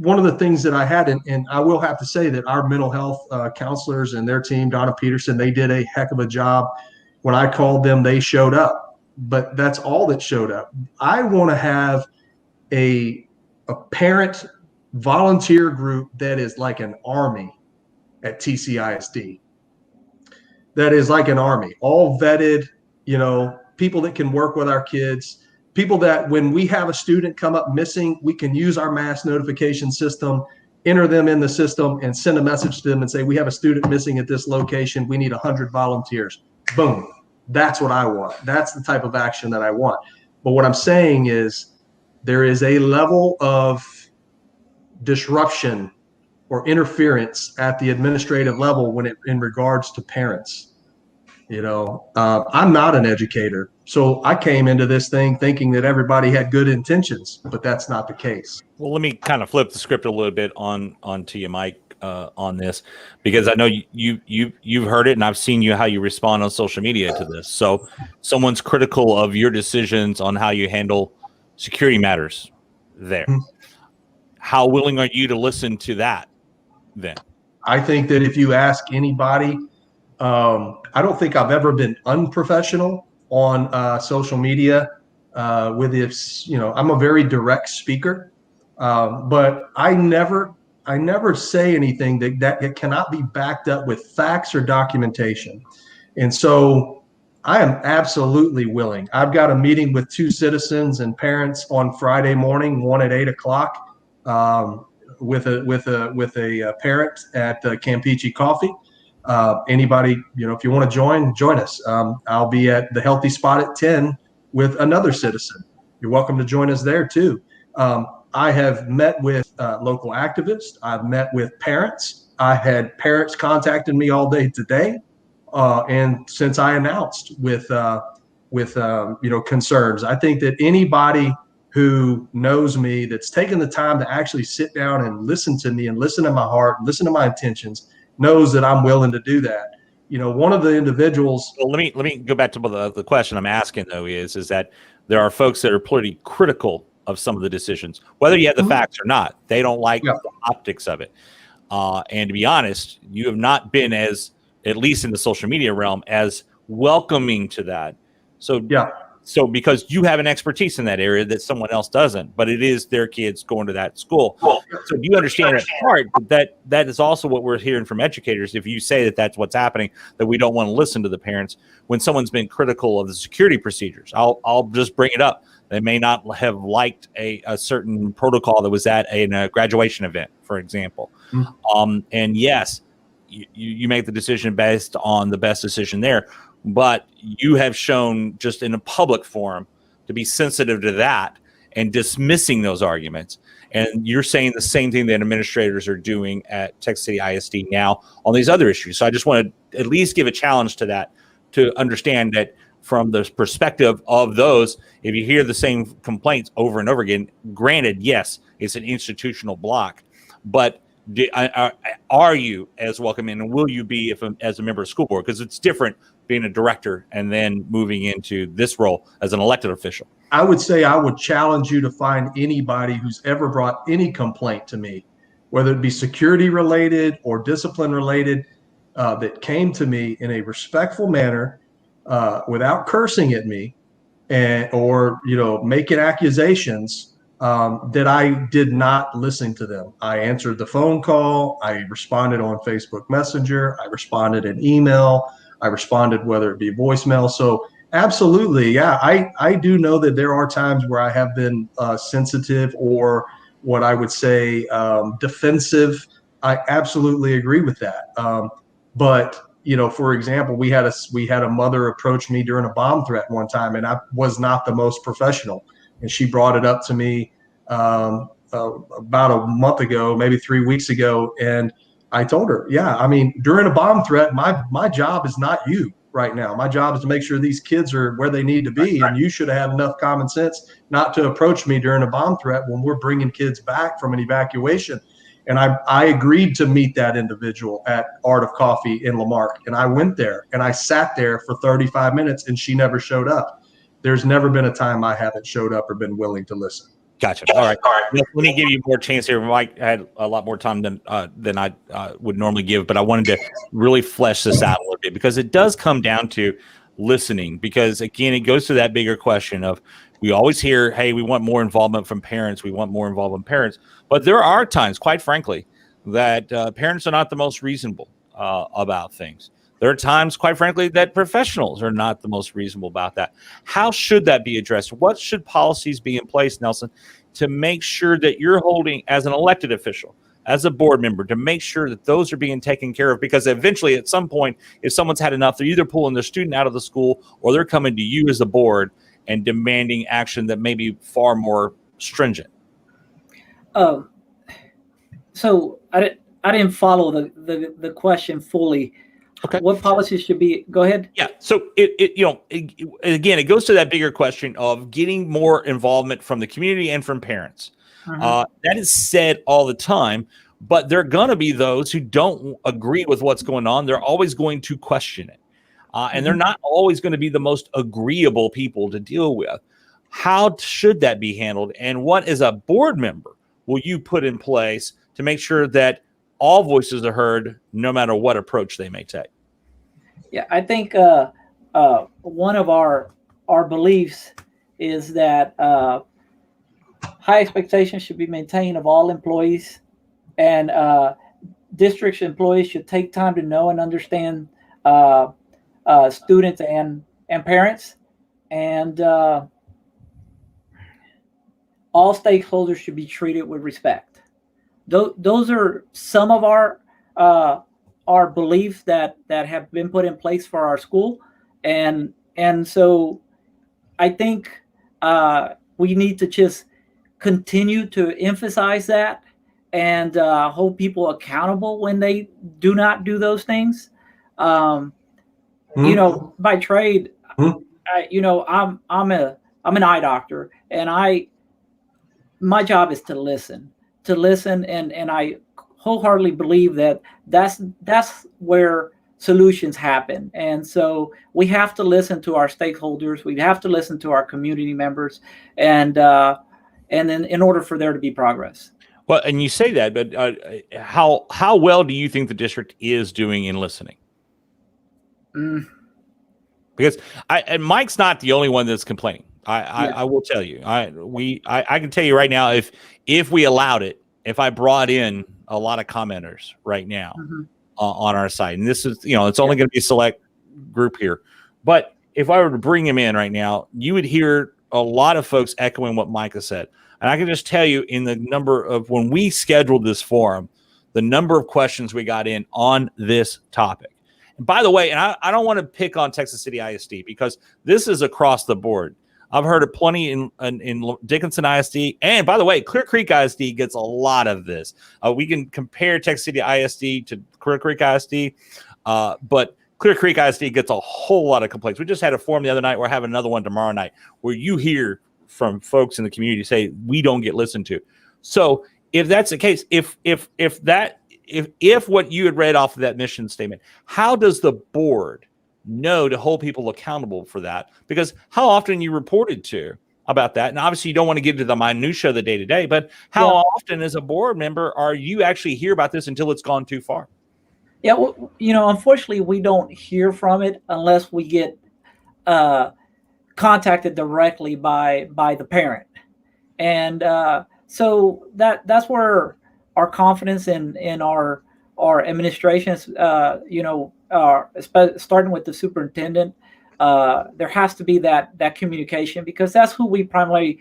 Speaker 3: one of the things that I had, and I will have to say that our mental health counselors and their team, Donna Peterson, they did a heck of a job. When I called them, they showed up, but that's all that showed up. I want to have a parent volunteer group that is like an army at TCISD. That is like an army, all vetted, people that can work with our kids, people that when we have a student come up missing, we can use our mass notification system enter them in the system and send a message to them and say, we have a student missing at this location. We need 100 volunteers. Boom. That's what I want. That's the type of action that I want. But what I'm saying is there is a level of disruption or interference at the administrative level when it in regards to parents. I'm not an educator, so I came into this thing thinking that everybody had good intentions, but that's not the case.
Speaker 1: Well, let me kind of flip the script a little bit onto you, Mike, on this, because I know you've heard it, and I've seen how you respond on social media to this. So, someone's critical of your decisions on how you handle security matters there. How willing are you to listen to that then?
Speaker 3: I think that if you ask anybody, I don't think I've ever been unprofessional on social media. I'm a very direct speaker, but I never say anything that cannot be backed up with facts or documentation. And so I am absolutely willing. I've got a meeting with 2 citizens and parents on Friday morning, one at 8:00, with a parent at Campeche Coffee. Anybody, if you want to join us. I'll be at the Healthy Spot at 10 with another citizen. You're welcome to join us there too. I have met with local activists. I've met with parents. I had parents contacting me all day today, and since I announced with concerns. I think that anybody who knows me, that's taken the time to actually sit down and listen to me and listen to my heart, listen to my intentions, knows that I'm willing to do that. One of the individuals.
Speaker 1: Well, let me go back to the question I'm asking though is that there are folks that are pretty critical of some of the decisions, whether you have the facts or not. They don't like the optics of it. And to be honest, you have not been as, at least in the social media realm, as welcoming to that. So because you have an expertise in that area that someone else doesn't, but it is their kids going to that school. So do you understand that part? That is also what we're hearing from educators. If you say that that's what's happening, that we don't want to listen to the parents when someone's been critical of the security procedures. I'll just bring it up. They may not have liked a certain protocol that was at a graduation event, for example. And yes, you make the decision based on the best decision there. But you have shown just in a public forum to be sensitive to that and dismissing those arguments. And you're saying the same thing that administrators are doing at Texas City ISD now on these other issues. So I just want to at least give a challenge to that, to understand that from the perspective of those, if you hear the same complaints over and over again, granted, yes, it's an institutional block, but are you as welcoming, and will you be as a member of the school board? Because it's different being a director and then moving into this role as an elected official.
Speaker 3: I would say I would challenge you to find anybody who's ever brought any complaint to me, whether it be security related or discipline related, that came to me in a respectful manner, without cursing at me or making accusations. That I did not listen to them. I answered the phone call. I responded on Facebook Messenger. I responded in email. I responded whether it be voicemail. So absolutely, yeah, I do know that there are times where I have been sensitive or what I would say defensive. I absolutely agree with that. But for example, we had a mother approach me during a bomb threat one time, and I was not the most professional. And she brought it up to me about a month ago, maybe 3 weeks ago. And I told her, during a bomb threat, my job is not you right now. My job is to make sure these kids are where they need to be. And you should have enough common sense not to approach me during a bomb threat when we're bringing kids back from an evacuation. And I agreed to meet that individual at Art of Coffee in Lamarque. And I went there and I sat there for 35 minutes and she never showed up. There's never been a time I haven't showed up or been willing to listen.
Speaker 1: Gotcha. All right. Let me give you more chance here. Mike had a lot more time than I would normally give, but I wanted to really flesh this out a little bit because it does come down to listening. Because again, it goes to that bigger question of we always hear, hey, we want more involvement from parents. We want more involvement from parents. But there are times, quite frankly, that parents are not the most reasonable about things. There are times, quite frankly, that professionals are not the most reasonable about that. How should that be addressed? What should policies be in place, Nelson, to make sure that you're holding as an elected official, as a board member, to make sure that those are being taken care of? Because eventually, at some point, if someone's had enough, they're either pulling their student out of the school or they're coming to you as a board and demanding action that may be far more stringent.
Speaker 4: So I didn't follow the question fully.
Speaker 1: Okay.
Speaker 4: What policies should be? Go ahead.
Speaker 1: Yeah. So again, it goes to that bigger question of getting more involvement from the community and from parents. That is said all the time, but there are going to be those who don't agree with what's going on. They're always going to question it. And they're not always going to be the most agreeable people to deal with. How should that be handled? And what, as a board member, will you put in place to make sure that all voices are heard, no matter what approach they may take?
Speaker 4: Yeah, I think one of our beliefs is that high expectations should be maintained of all employees, and districts employees should take time to know and understand students and parents, and all stakeholders should be treated with respect. Those are some of our beliefs that have been put in place for our school, and so I think we need to just continue to emphasize that and hold people accountable when they do not do those things. You know, by trade, I'm an eye doctor, and my job is to listen, and I wholeheartedly believe that that's where solutions happen. And so we have to listen to our stakeholders. We have to listen to our community members, and then in order for there to be progress.
Speaker 1: Well, and you say that, but how well do you think the district is doing in listening? Because and Mike's not the only one that's complaining. I will tell you. I can tell you right now, if we allowed it, if I brought in a lot of commenters right now on our site, and this is, it's only going to be a select group here, but if I were to bring him in right now, you would hear a lot of folks echoing what Micah said. And I can just tell you, in the number of, when we scheduled this forum, the number of questions we got in on this topic. And by the way, and I don't want to pick on Texas City ISD, because this is across the board. I've heard it plenty in Dickinson ISD. And by the way, Clear Creek ISD gets a lot of this. We can compare Texas City ISD to Clear Creek ISD, but Clear Creek ISD gets a whole lot of complaints. We just had a forum the other night. We're having another one tomorrow night where you hear from folks in the community say we don't get listened to. So if that's the case, if what you had read off of that mission statement, how does the board know to hold people accountable for that? Because how often you reported to about that, and obviously you don't want to get into the minutia of the day to day, but how often as a board member are you actually hear about this until it's gone too far?
Speaker 4: Yeah, well, unfortunately, we don't hear from it unless we get contacted directly by the parent, and so that's where our confidence in our administrations, starting with the superintendent, there has to be that communication, because that's who we primarily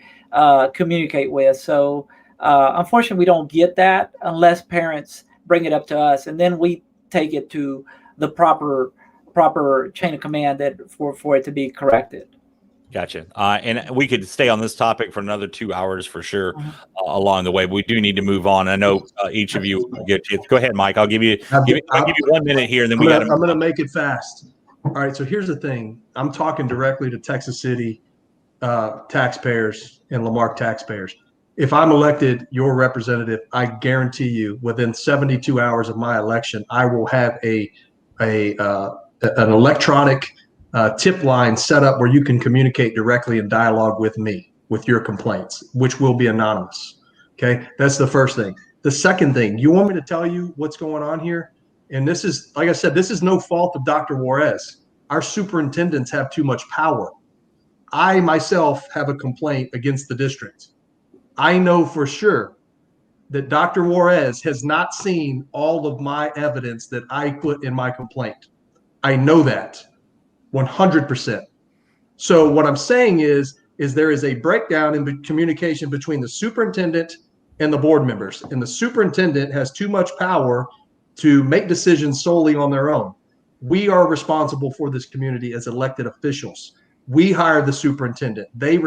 Speaker 4: communicate with. So unfortunately, we don't get that unless parents bring it up to us, and then we take it to the proper chain of command for it to be corrected.
Speaker 1: Gotcha. And we could stay on this topic for another 2 hours for sure along the way. But we do need to move on. I know each of you will get to. Go ahead, Mike. I'll give you 1 minute here, and then I'm
Speaker 3: going to make it fast. All right. So here's the thing. I'm talking directly to Texas City taxpayers and Lamarck taxpayers. If I'm elected your representative, I guarantee you within 72 hours of my election, I will have an electronic tip line set up where you can communicate directly and dialogue with me with your complaints, which will be anonymous. Okay, that's the first thing. The second thing, you want me to tell you what's going on here? And this is, like I said, this is no fault of Dr. Juarez. Our superintendents have too much power. I myself have a complaint against the district. I know for sure that Dr. Juarez has not seen all of my evidence that I put in my complaint. I know that 100%. So what I'm saying is is there is a breakdown in communication between the superintendent and the board members. And the superintendent has too much power to make decisions solely on their own. We are responsible for this community as elected officials. We hire the superintendent. They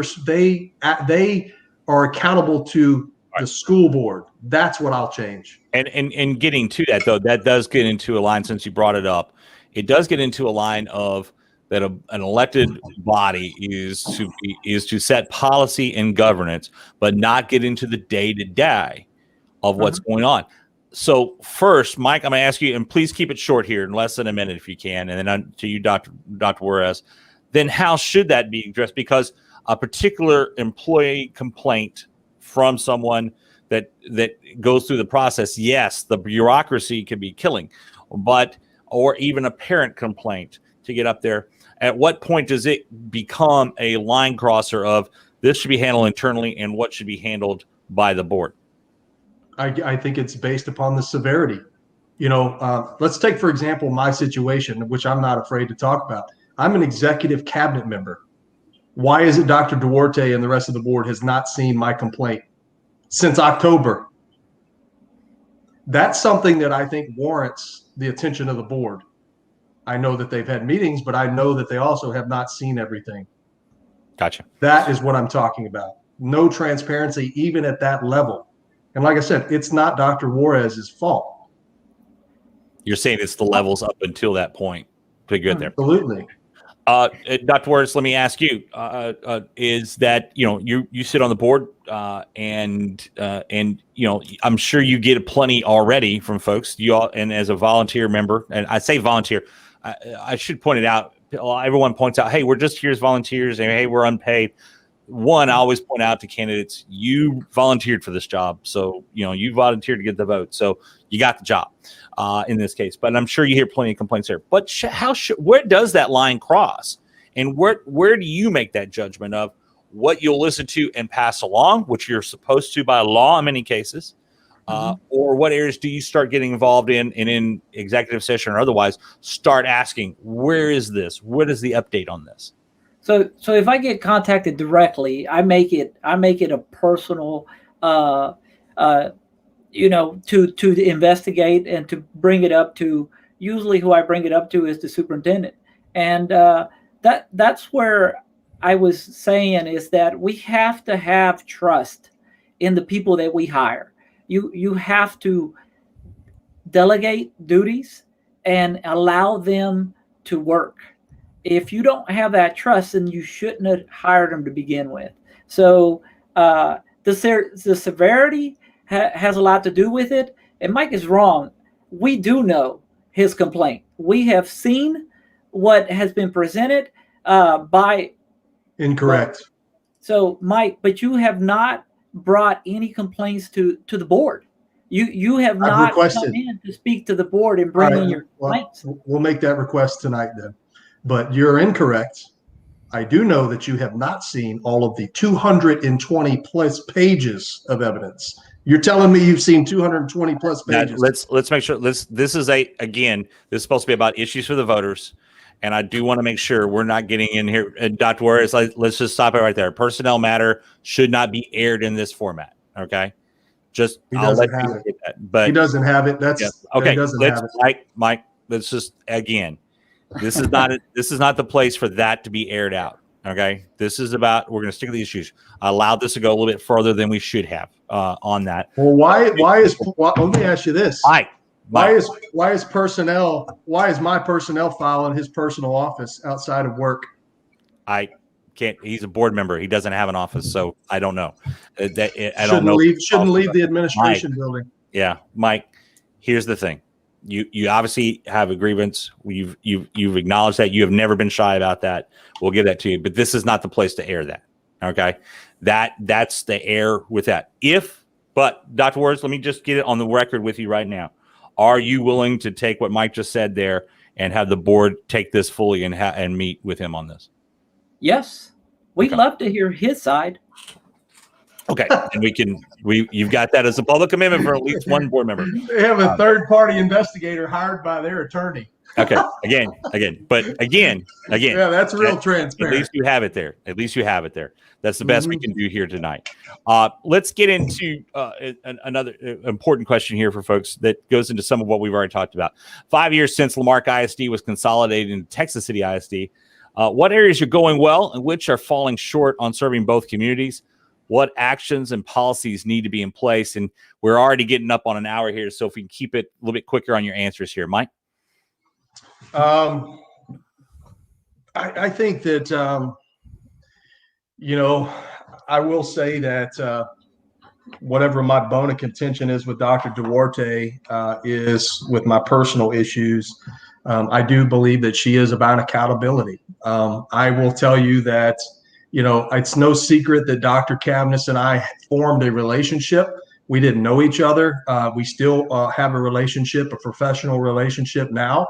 Speaker 3: are accountable to the school board. That's what I'll change.
Speaker 1: And getting to that, though, that does get into a line, since you brought it up. It does get into a line of that an elected body is to set policy and governance, but not get into the day-to-day of what's going on. So first, Mike, I'm going to ask you, and please keep it short here, in less than a minute if you can, and then to you, Dr. Juarez. Then how should that be addressed? Because a particular employee complaint from someone that goes through the process, yes, the bureaucracy can be killing, or even a parent complaint to get up there. At what point does it become a line crosser of this should be handled internally and what should be handled by the board?
Speaker 3: I think it's based upon the severity. Let's take, for example, my situation, which I'm not afraid to talk about. I'm an executive cabinet member. Why is it Dr. Duarte and the rest of the board has not seen my complaint since October? That's something that I think warrants the attention of the board. I know that they've had meetings, but I know that they also have not seen everything.
Speaker 1: Gotcha.
Speaker 3: That is what I'm talking about. No transparency, even at that level. And like I said, it's not Dr. Juarez's fault.
Speaker 1: You're saying it's the levels up until that point to get there.
Speaker 3: Absolutely.
Speaker 1: Dr. Juarez, let me ask you, is that, you sit on the board and I'm sure you get plenty already from folks, and as a volunteer member, and I say volunteer, I should point it out. Everyone points out, hey, we're just here as volunteers, and hey, we're unpaid. One, I always point out to candidates, you volunteered for this job. So, you volunteered to get the vote. So you got the job in this case. But I'm sure you hear plenty of complaints there. But where does that line cross? And where do you make that judgment of what you'll listen to and pass along, which you're supposed to by law in many cases, or what areas do you start getting involved in, and in executive session or otherwise start asking, where is this? What is the update on this?
Speaker 4: So if I get contacted directly, I make it a personal, to investigate and to bring it up to. Usually, who I bring it up to is the superintendent, and that's where I was saying is that we have to have trust in the people that we hire. You have to delegate duties and allow them to work. If you don't have that trust, then you shouldn't have hired them to begin with. So the severity has a lot to do with it. And Mike is wrong. We do know his complaint. We have seen what has been presented by.
Speaker 3: Incorrect.
Speaker 4: So Mike, but you have not brought any complaints to the board. You have not come in to speak to the board and bring in your complaints.
Speaker 3: We'll make that request tonight then. But you're incorrect. I do know that you have not seen all of the 220 plus pages of evidence. You're telling me you've seen 220 plus pages.
Speaker 1: Now, let's make sure this is supposed to be about issues for the voters. And I do want to make sure we're not getting in here. Dr. Juarez, let's just stop it right there. Personnel matter should not be aired in this format. Okay. Just
Speaker 3: I'll let you get that. But he doesn't have it. That's
Speaker 1: okay. Mike, let's just this is not the place for that to be aired out. Okay. This is about, we're going to stick to the issues. I allowed this to go a little bit further than we should have on that.
Speaker 3: Well, why let me ask you this. Why is my personnel file in his personal office outside of work?
Speaker 1: I can't. He's a board member. He doesn't have an office, so I don't know.
Speaker 3: Shouldn't leave the administration building.
Speaker 1: Yeah, Mike. Here's the thing. You obviously have a grievance. You've acknowledged that. You have never been shy about that. We'll give that to you. But this is not the place to air that. Okay, that's the air with that. But Dr. Juarez, let me just get it on the record with you right now. Are you willing to take what Mike just said there and have the board take this fully and meet with him on this?
Speaker 4: Yes, we'd love to hear his side.
Speaker 1: Okay, and you've got that as a public commitment for at least one board member.
Speaker 3: They have a third-party investigator hired by their attorney.
Speaker 1: Okay. But again.
Speaker 3: Yeah, that's real
Speaker 1: At
Speaker 3: transparent.
Speaker 1: least you have it there. That's the best we can do here tonight. Let's get into another important question here for folks that goes into some of what we've already talked about. 5 years since Marque ISD was consolidated into Texas City ISD, what areas are going well and which are falling short on serving both communities? What actions and policies need to be in place? And we're already getting up on an hour here, so if we can keep it a little bit quicker on your answers here, Mike.
Speaker 3: I think that, I will say that whatever my bone of contention is with Dr. Duarte is with my personal issues. I do believe that she is about accountability. I will tell you that, it's no secret that Dr. Cavness and I formed a relationship. We didn't know each other. We still have a relationship, a professional relationship now.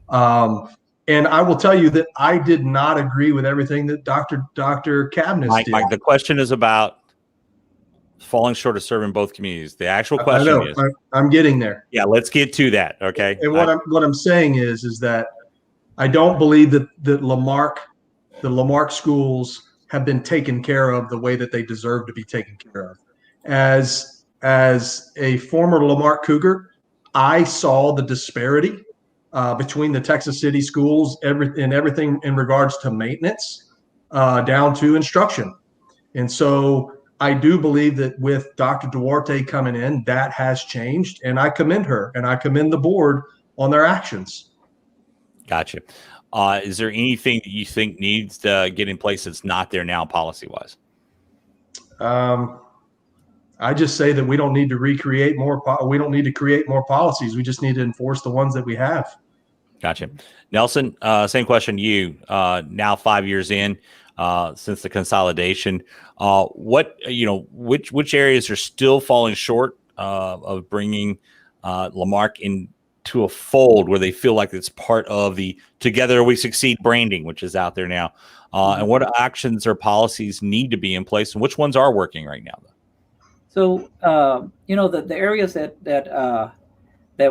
Speaker 3: And I will tell you that I did not agree with everything that Dr. Cavness did.
Speaker 1: Mike, the question is about falling short of serving both communities. The actual question is,
Speaker 3: I'm getting there.
Speaker 1: Yeah, let's get to that. Okay.
Speaker 3: And what I'm saying is that I don't believe that the Lamarque schools have been taken care of the way that they deserve to be taken care of. As a former Lamarque Cougar, I saw the disparity between the Texas City schools, everything in regards to maintenance down to instruction. And so I do believe that with Dr. Duarte coming in, that has changed, and I commend her and I commend the board on their actions.
Speaker 1: Gotcha. Is there anything that you think needs to get in place that's not there now policy-wise?
Speaker 3: I just say that we don't need to recreate more. We don't need to create more policies. We just need to enforce the ones that we have.
Speaker 1: Gotcha. Nelson, same question to you. Now 5 years in since the consolidation, which areas are still falling short of bringing Lamarque into a fold where they feel like it's part of the Together We Succeed branding, which is out there now? And what actions or policies need to be in place, and which ones are working right now?
Speaker 4: So, the areas that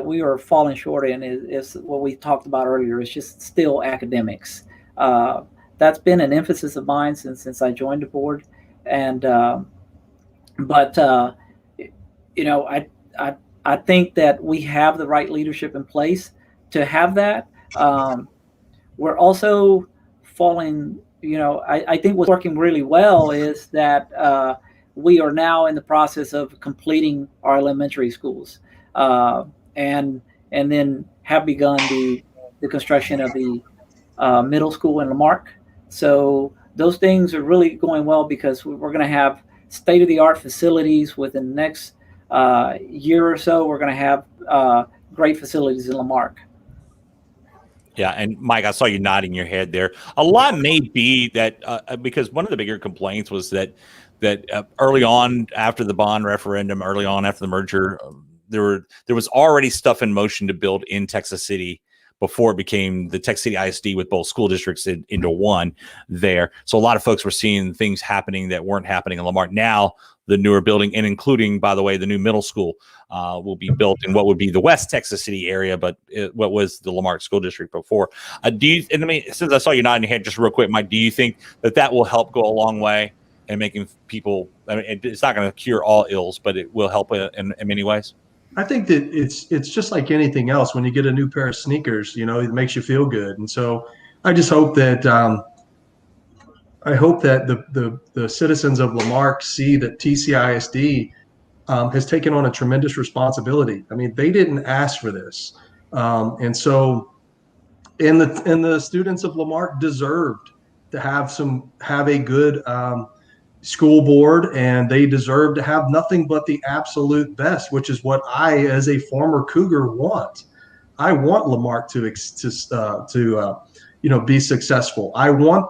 Speaker 4: we are falling short in is what we talked about earlier. It's just still academics. That's been an emphasis of mine since I joined the board. And, I think that we have the right leadership in place to have that. We're also falling, I think what's working really well is that we are now in the process of completing our elementary schools, and then have begun the construction of the middle school in Lamarque. So those things are really going well because we're going to have state-of-the-art facilities within the next year or so. We're going to have great facilities in Lamarque.
Speaker 1: Yeah, and Mike, I saw you nodding your head there. A lot may be that because one of the bigger complaints was that early on after the bond referendum, early on after the merger, there was already stuff in motion to build in Texas City before it became the Texas City ISD with both school districts into one there. So a lot of folks were seeing things happening that weren't happening in Lamarque. Now the newer building, and including, by the way, the new middle school will be built in what would be the West Texas City area, but what was the Lamarque school district before. Since I saw you nodding your head, just real quick, Mike, do you think that will help go a long way in making people, it's not going to cure all ills, but it will help in many ways?
Speaker 3: I think that it's just like anything else. When you get a new pair of sneakers, it makes you feel good. And so I just hope that the citizens of Lamarque see that TCISD has taken on a tremendous responsibility. I mean, they didn't ask for this, and the students of Lamarque deserved to have a good school board, and they deserve to have nothing but the absolute best, which is what I, as a former Cougar, want. I want Lamarque to be successful. I want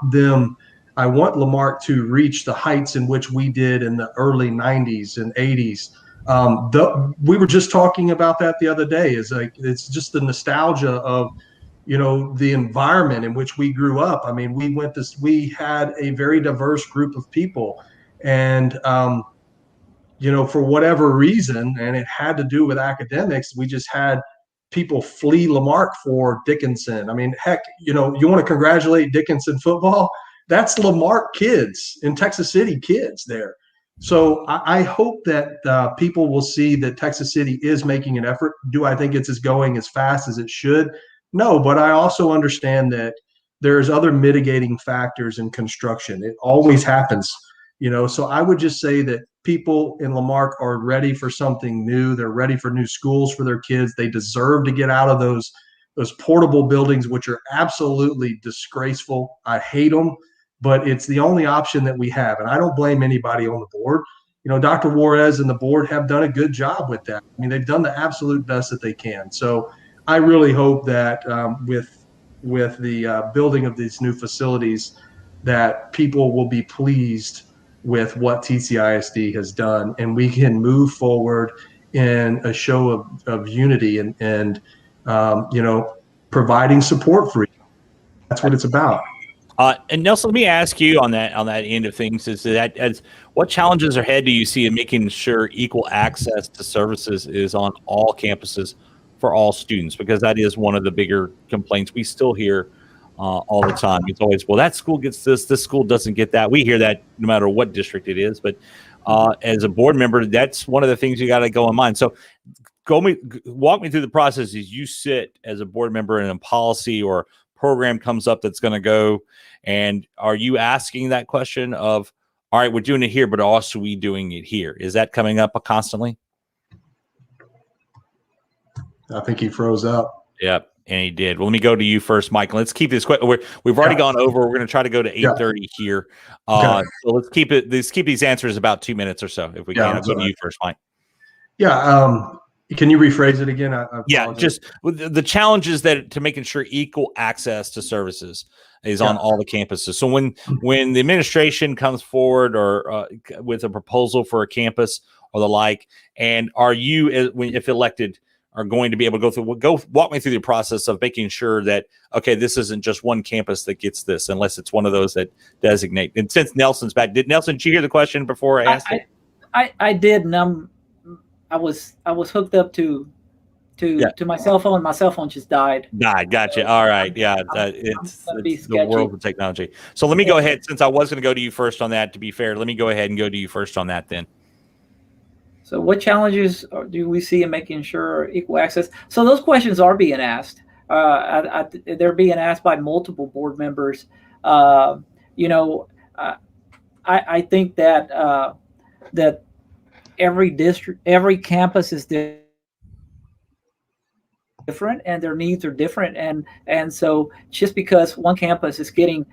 Speaker 3: Lamarque to reach the heights in which we did in the early 90s and 80s. We were just talking about that the other day. It's just the nostalgia of the environment in which we grew up. I mean, we had a very diverse group of people, and for whatever reason, and it had to do with academics, we just had people flee Lamarck for Dickinson. I mean, heck, you want to congratulate Dickinson football? That's Lamarck kids in Texas City kids there. So I hope that people will see that Texas City is making an effort. Do I think it's going as fast as it should? No, but I also understand that there's other mitigating factors in construction. It always happens, so I would just say that people in Lamarck are ready for something new. They're ready for new schools for their kids. They deserve to get out of those portable buildings, which are absolutely disgraceful. I hate them, but it's the only option that we have. And I don't blame anybody on the board. Dr. Juarez and the board have done a good job with that. I mean, they've done the absolute best that they can. So I really hope that with the building of these new facilities, that people will be pleased with what TCISD has done, and we can move forward in a show of unity and providing support for each other. That's what it's about.
Speaker 1: And Nelson, let me ask you on that end of things, what challenges ahead do you see in making sure equal access to services is on all campuses for all students? Because that is one of the bigger complaints we still hear all the time. It's always, well, that school gets this school doesn't get that. We hear that no matter what district it is. But as a board member, that's one of the things you got to go in mind. So walk me through the process as you sit as a board member and a policy or program comes up that's going to go. And are you asking that question of, all right, we're doing it here, but also we doing it here? Is that coming up constantly?
Speaker 3: I think he froze up.
Speaker 1: Yep. And he did. Well, let me go to you first, Mike. Let's keep this quick. We've already gone over. We're going to try to go to 8:30 here. So let's keep these answers about 2 minutes or so, if we can. I'll go to you first, Mike.
Speaker 3: Yeah. Can you rephrase it again?
Speaker 1: Yeah, just the challenges to making sure equal access to services is on all the campuses. So when the administration comes forward or with a proposal for a campus or the like, and are you, if elected, are going to be able to go walk me through the process of making sure that, okay, this isn't just one campus that gets this, unless it's one of those that designate. And since Nelson's back, did you hear the question before I asked it?
Speaker 4: I did. And I was hooked up to my cell phone. My cell phone just died.
Speaker 1: Gotcha. All right. Yeah. It's the world of technology. So let me go ahead, since I was going to go to you first on that, to be fair, let me go ahead and go to you first on that then.
Speaker 4: So what challenges do we see in making sure equal access? So those questions are being asked. They're being asked by multiple board members. I think that that every district, every campus is different, and their needs are different. And so just because one campus is getting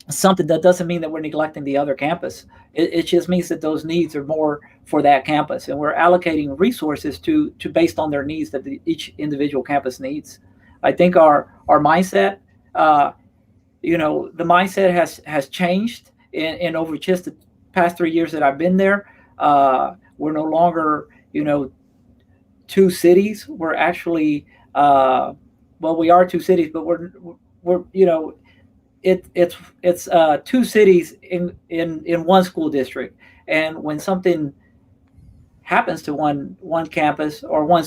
Speaker 4: something, that doesn't mean that we're neglecting the other campus. It just means that those needs are more for that campus, and we're allocating resources to based on their needs that each individual campus needs. I think our mindset, the mindset has changed in over just the past 3 years that I've been there. We're no longer, two cities. We're actually, we are two cities, but we're it's two cities in one school district. And when something happens to one campus or one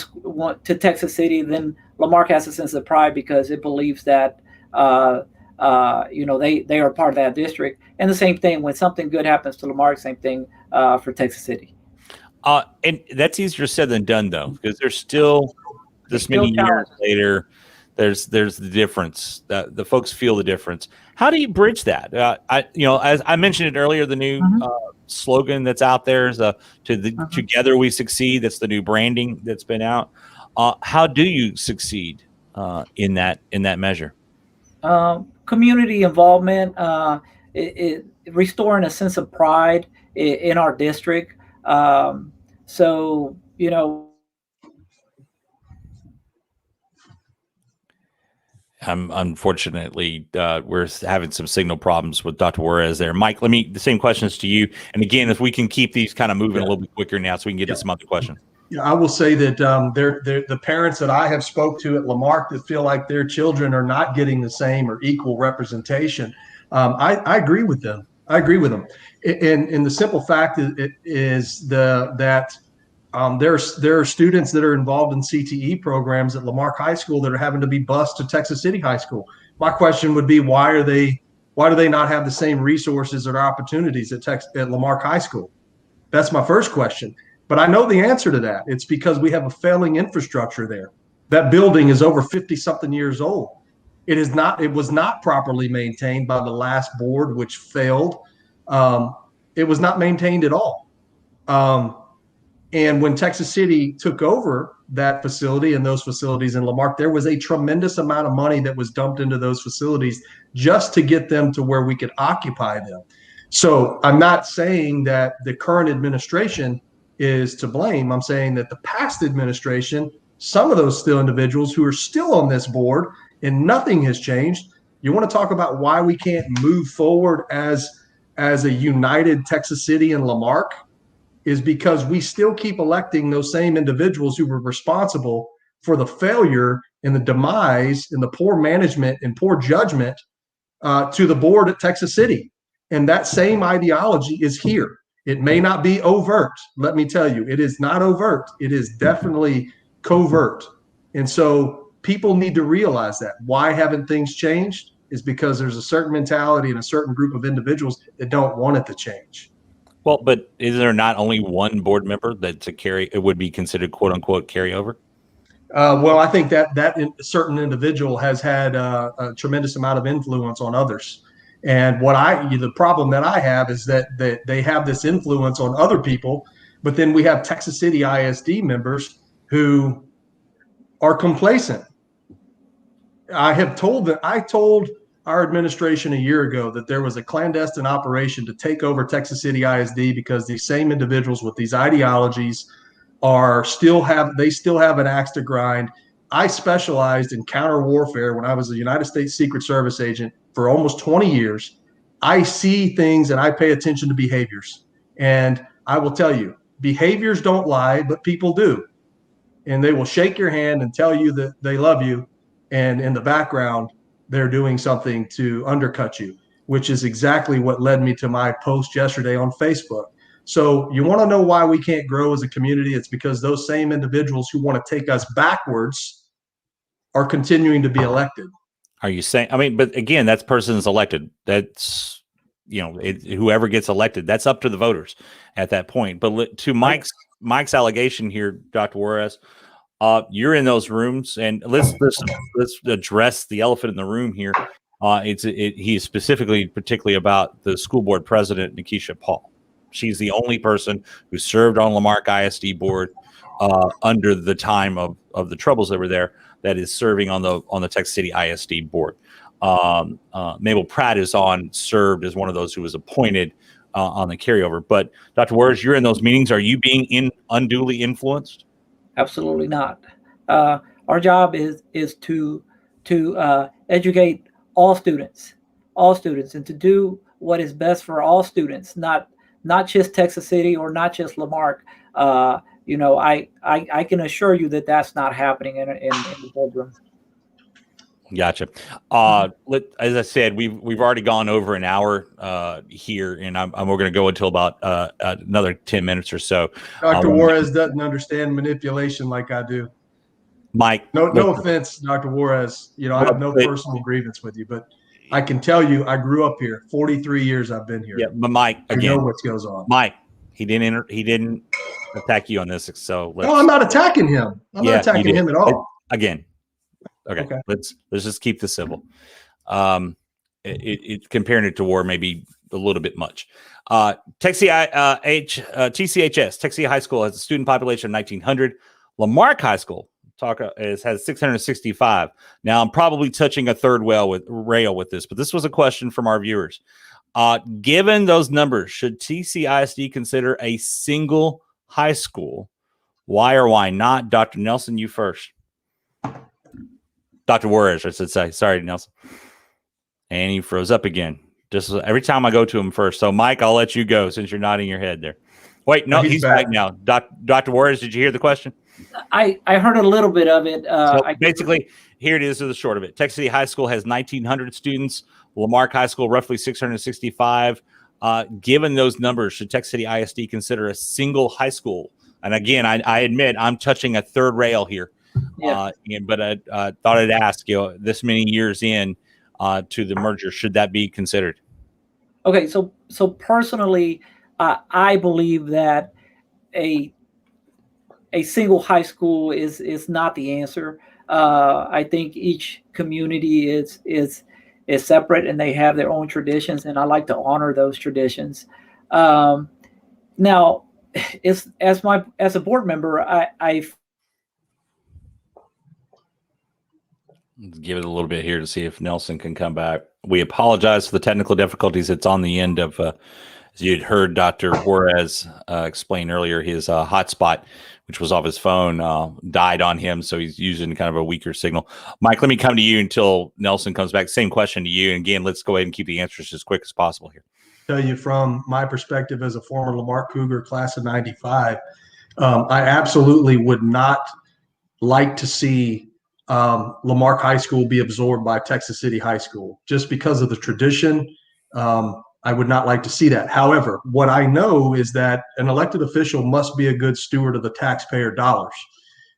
Speaker 4: to Texas City, then Lamarck has a sense of pride because it believes that they are part of that district. And the same thing when something good happens to Lamarck, same thing for Texas City.
Speaker 1: And that's easier said than done, though, because there's still many years later. There's the difference. The folks feel the difference. How do you bridge that? As I mentioned it earlier, the new slogan that's out there is "Together we succeed." That's the new branding that's been out. How do you succeed in that measure?
Speaker 4: Community involvement, restoring a sense of pride in our district.
Speaker 1: Unfortunately, we're having some signal problems with Dr. Juarez there. Mike, the same questions to you. And again, if we can keep these kind of moving a little bit quicker now, so we can get to some other questions.
Speaker 3: Yeah, I will say that the parents that I have spoke to at Lamarck that feel like their children are not getting the same or equal representation. I agree with them. And the simple fact is that There are students that are involved in CTE programs at Lamarque High School that are having to be bused to Texas City High School. My question would be, why do they not have the same resources or opportunities at Lamarque High School? That's my first question. But I know the answer to that. It's because we have a failing infrastructure there. That building is over 50-something years old. It was not properly maintained by the last board, which failed. It was not maintained at all. And when Texas City took over that facility and those facilities in Lamarque, there was a tremendous amount of money that was dumped into those facilities just to get them to where we could occupy them. So I'm not saying that the current administration is to blame. I'm saying that the past administration, some of those still individuals who are still on this board and nothing has changed. You want to talk about why we can't move forward as a united Texas City and Lamarque? Is because we still keep electing those same individuals who were responsible for the failure and the demise and the poor management and poor judgment to the board at Texas City. And that same ideology is here. It may not be overt. Let me tell you, it is not overt. It is definitely covert. And so people need to realize that. Why haven't things changed? Is because there's a certain mentality and a certain group of individuals that don't want it to change.
Speaker 1: Well, but is there not only one board member it would be considered quote unquote carryover?
Speaker 3: Well, I think that certain individual has had a tremendous amount of influence on others. And the problem that I have is that they have this influence on other people, but then we have Texas City ISD members who are complacent. I told our administration a year ago that there was a clandestine operation to take over Texas City ISD because these same individuals with these ideologies still have an axe to grind. I specialized in counter warfare when I was a United States Secret Service agent for almost 20 years. I see things and I pay attention to behaviors. And I will tell you, behaviors don't lie, but people do. And they will shake your hand and tell you that they love you. And in the background, they're doing something to undercut you, which is exactly what led me to my post yesterday on Facebook. So you want to know why we can't grow as a community? It's because those same individuals who want to take us backwards are continuing to be elected.
Speaker 1: Are you saying, but again, that person is elected. That's, whoever gets elected, that's up to the voters at that point. But to Mike's allegation here, Dr. Juarez, you're in those rooms, and let's address the elephant in the room here. He's particularly about the school board president, Nikisha Paul. She's the only person who served on Lamarque ISD board under the time of the troubles that were there, that is serving on the Texas City ISD board. Mabel Pratt served as one of those who was appointed on the carryover. But Dr. Juarez, you're in those meetings. Are you being unduly influenced?
Speaker 4: Absolutely not. Our job is to educate all students, and to do what is best for all students, not just Texas City or not just Lamarque. I can assure you that that's not happening in the boardroom.
Speaker 1: Gotcha. As I said, we've already gone over an hour here, and we're going to go until about another 10 minutes or so.
Speaker 3: Dr. Juarez doesn't understand manipulation like I do.
Speaker 1: Mike,
Speaker 3: no offense, Dr. Juarez. I have no personal grievance with you, but I can tell you, I grew up here. 43 years I've been here.
Speaker 1: Yeah, but Mike, again,
Speaker 3: I know what goes on.
Speaker 1: Mike, he didn't attack you on this. So
Speaker 3: no, I'm not attacking him. I'm not attacking him at all.
Speaker 1: Again. Okay. Let's just keep this civil. It comparing it to war may be a little bit much. TCHS, Texas City High School has a student population of 1,900. Lamarque High School has 665. Now I'm probably touching a third rail with this, but this was a question from our viewers. Given those numbers, should TCISD consider a single high school? Why or why not? Dr. Nelson, you first. Dr. Juarez, I should say. Sorry, Nelson. And he froze up again. Just every time I go to him first. So, Mike, I'll let you go since you're nodding your head there. Wait, no, he's back now. Dr. Juarez, did you hear the question?
Speaker 4: I heard a little bit of it.
Speaker 1: Basically, here it is the short of it. Texas City High School has 1,900 students. Lamarque High School, roughly 665. Given those numbers, should Texas City ISD consider a single high school And again, I admit I'm touching a third rail here.
Speaker 4: Yeah.
Speaker 1: But I thought I'd ask, this many years in to the merger, should that be considered?
Speaker 4: Okay, so personally, I believe that a single high school is not the answer. I think each community is separate and they have their own traditions, and I like to honor those traditions. Now, as a board member, I
Speaker 1: Let's give it a little bit here to see if Nelson can come back. We apologize for the technical difficulties. It's on the end of, as you had heard Dr. Juarez explain earlier, his hotspot, which was off his phone, died on him. So he's using kind of a weaker signal. Mike, let me come to you until Nelson comes back. Same question to you. And again, let's go ahead and keep the answers as quick as possible here.
Speaker 3: Tell you from my perspective as a former Lamarck Cougar class of 95, I absolutely would not like to see Lamarck High School be absorbed by Texas City High School just because of the tradition. I would not like to see that. However, what I know is that an elected official must be a good steward of the taxpayer dollars.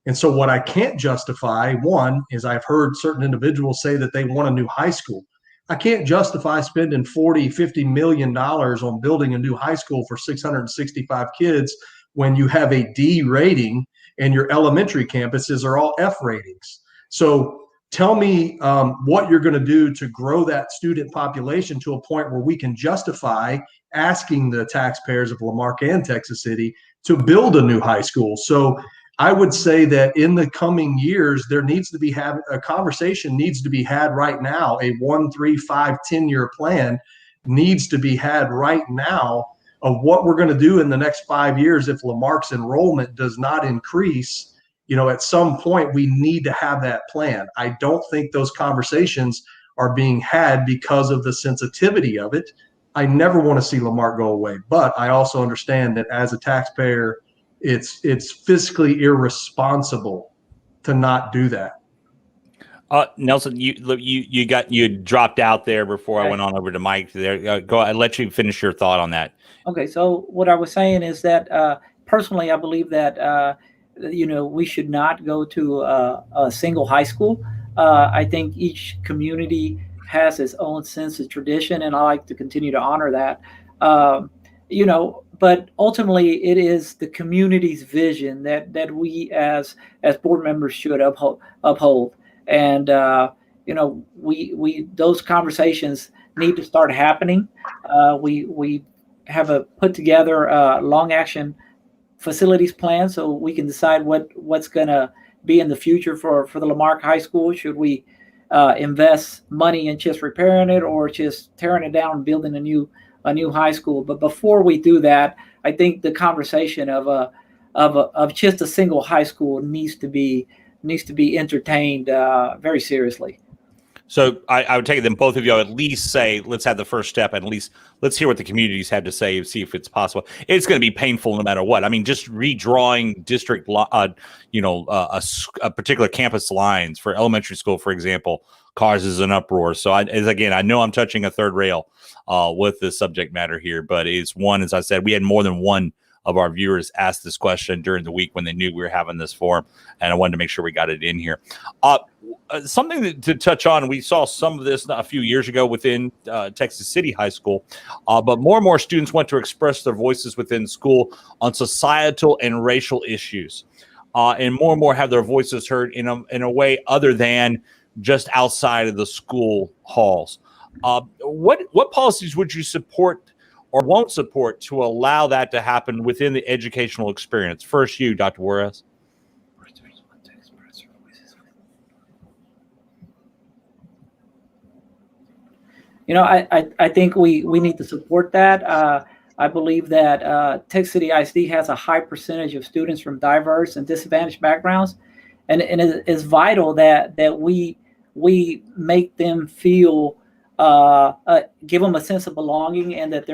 Speaker 3: And so what I can't justify, one, is I've heard certain individuals say that they want a new high school. I can't justify spending $40-50 million on building a new high school for 665 kids when you have a D rating and your elementary campuses are all F ratings. So tell me what you're going to do to grow that student population to a point where we can justify asking the taxpayers of Lamarck and Texas City to build a new high school. So I would say that in the coming years, there needs to be a conversation needs to be had right now. A 1, 3, 5, 10-year plan needs to be had right now of what we're going to do in the next 5 years if Lamarck's enrollment does not increase. At some point, we need to have that plan. I don't think those conversations are being had because of the sensitivity of it. I never want to see Lamarck go away, but I also understand that as a taxpayer, it's fiscally irresponsible to not do that.
Speaker 1: Nelson, you dropped out there before I went on over to Mike. There, go. I let you finish your thought on that.
Speaker 4: Okay, so what I was saying is that personally, I believe that we should not go to a single high school. I think each community has its own sense of tradition, and I like to continue to honor that. But ultimately, it is the community's vision that we as board members should uphold. And we those conversations need to start happening. We have put together a long action facilities plan so we can decide what's going to be in the future for the Lamarck High School. Should we invest money in just repairing it or just tearing it down and building a new high school? But before we do that, I think the conversation of just a single high school needs to be entertained very seriously.
Speaker 1: So I would take it then both of you at least say, let's have the first step, and at least let's hear what the communities have to say and see if it's possible. It's going to be painful no matter what. I mean, just redrawing district, a particular campus lines for elementary school, for example, causes an uproar. So I know I'm touching a third rail with this subject matter here, but it's one, as I said, we had more than one of our viewers ask this question during the week when they knew we were having this forum, and I wanted to make sure we got it in here. Something to touch on, we saw some of this a few years ago within Texas City High School, but more and more students want to express their voices within school on societal and racial issues, and more have their voices heard in a way other than just outside of the school halls. What policies would you support or won't support to allow that to happen within the educational experience? First, you, Dr. Juarez.
Speaker 4: I think we need to support that. I believe that Texas City ISD has a high percentage of students from diverse and disadvantaged backgrounds, and it is vital that we make them feel, give them a sense of belonging, and that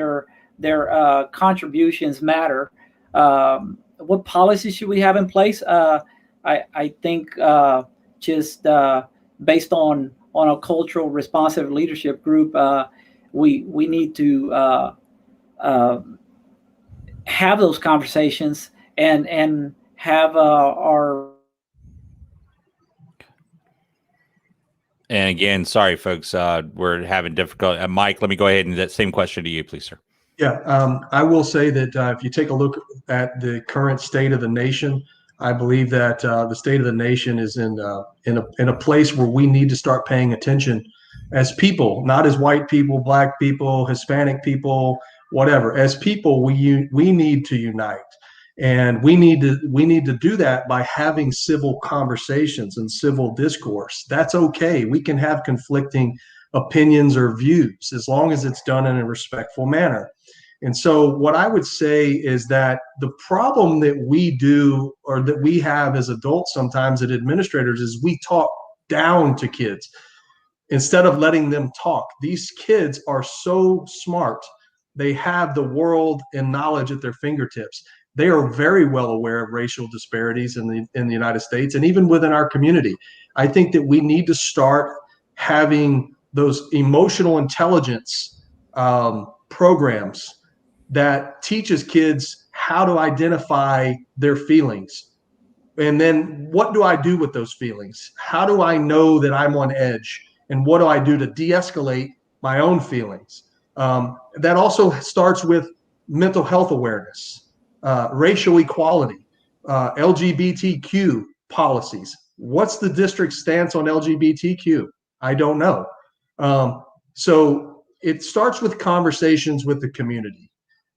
Speaker 4: their contributions matter. What policies should we have in place? I think just based on a cultural responsive leadership group, we need to have those conversations and have our.
Speaker 1: And again, sorry, folks, we're having difficulty. Mike, let me go ahead and that same question to you, please, sir.
Speaker 3: Yeah, I will say that if you take a look at the current state of the nation, I believe that the state of the nation is in a place where we need to start paying attention as people, not as white people, black people, Hispanic people, whatever. As people, we need to unite, and we need to do that by having civil conversations and civil discourse. That's okay. We can have conflicting opinions or views as long as it's done in a respectful manner. And so what I would say is that the problem that we do, or that we have as adults sometimes as administrators, is we talk down to kids instead of letting them talk. These kids are so smart. They have the world and knowledge at their fingertips. They are very well aware of racial disparities in the United States and even within our community. I think that we need to start having those emotional intelligence programs that teaches kids how to identify their feelings. And then what do I do with those feelings? How do I know that I'm on edge? And what do I do to de-escalate my own feelings? That also starts with mental health awareness, racial equality, LGBTQ policies. What's the district's stance on LGBTQ? I don't know. So it starts with conversations with the community.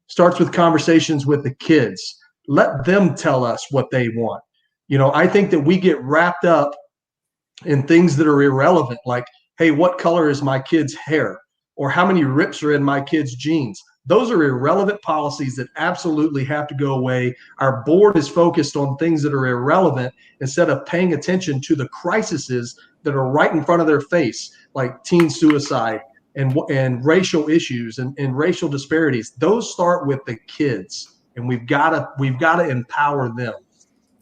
Speaker 3: Starts with conversations with the kids. Let them tell us what they want. I think that we get wrapped up in things that are irrelevant, like, hey, what color is my kid's hair? Or how many rips are in my kid's jeans? Those are irrelevant policies that absolutely have to go away. Our board is focused on things that are irrelevant instead of paying attention to the crises that are right in front of their face, like teen suicide, and racial issues and racial disparities. Those start with the kids, and we've got to empower them.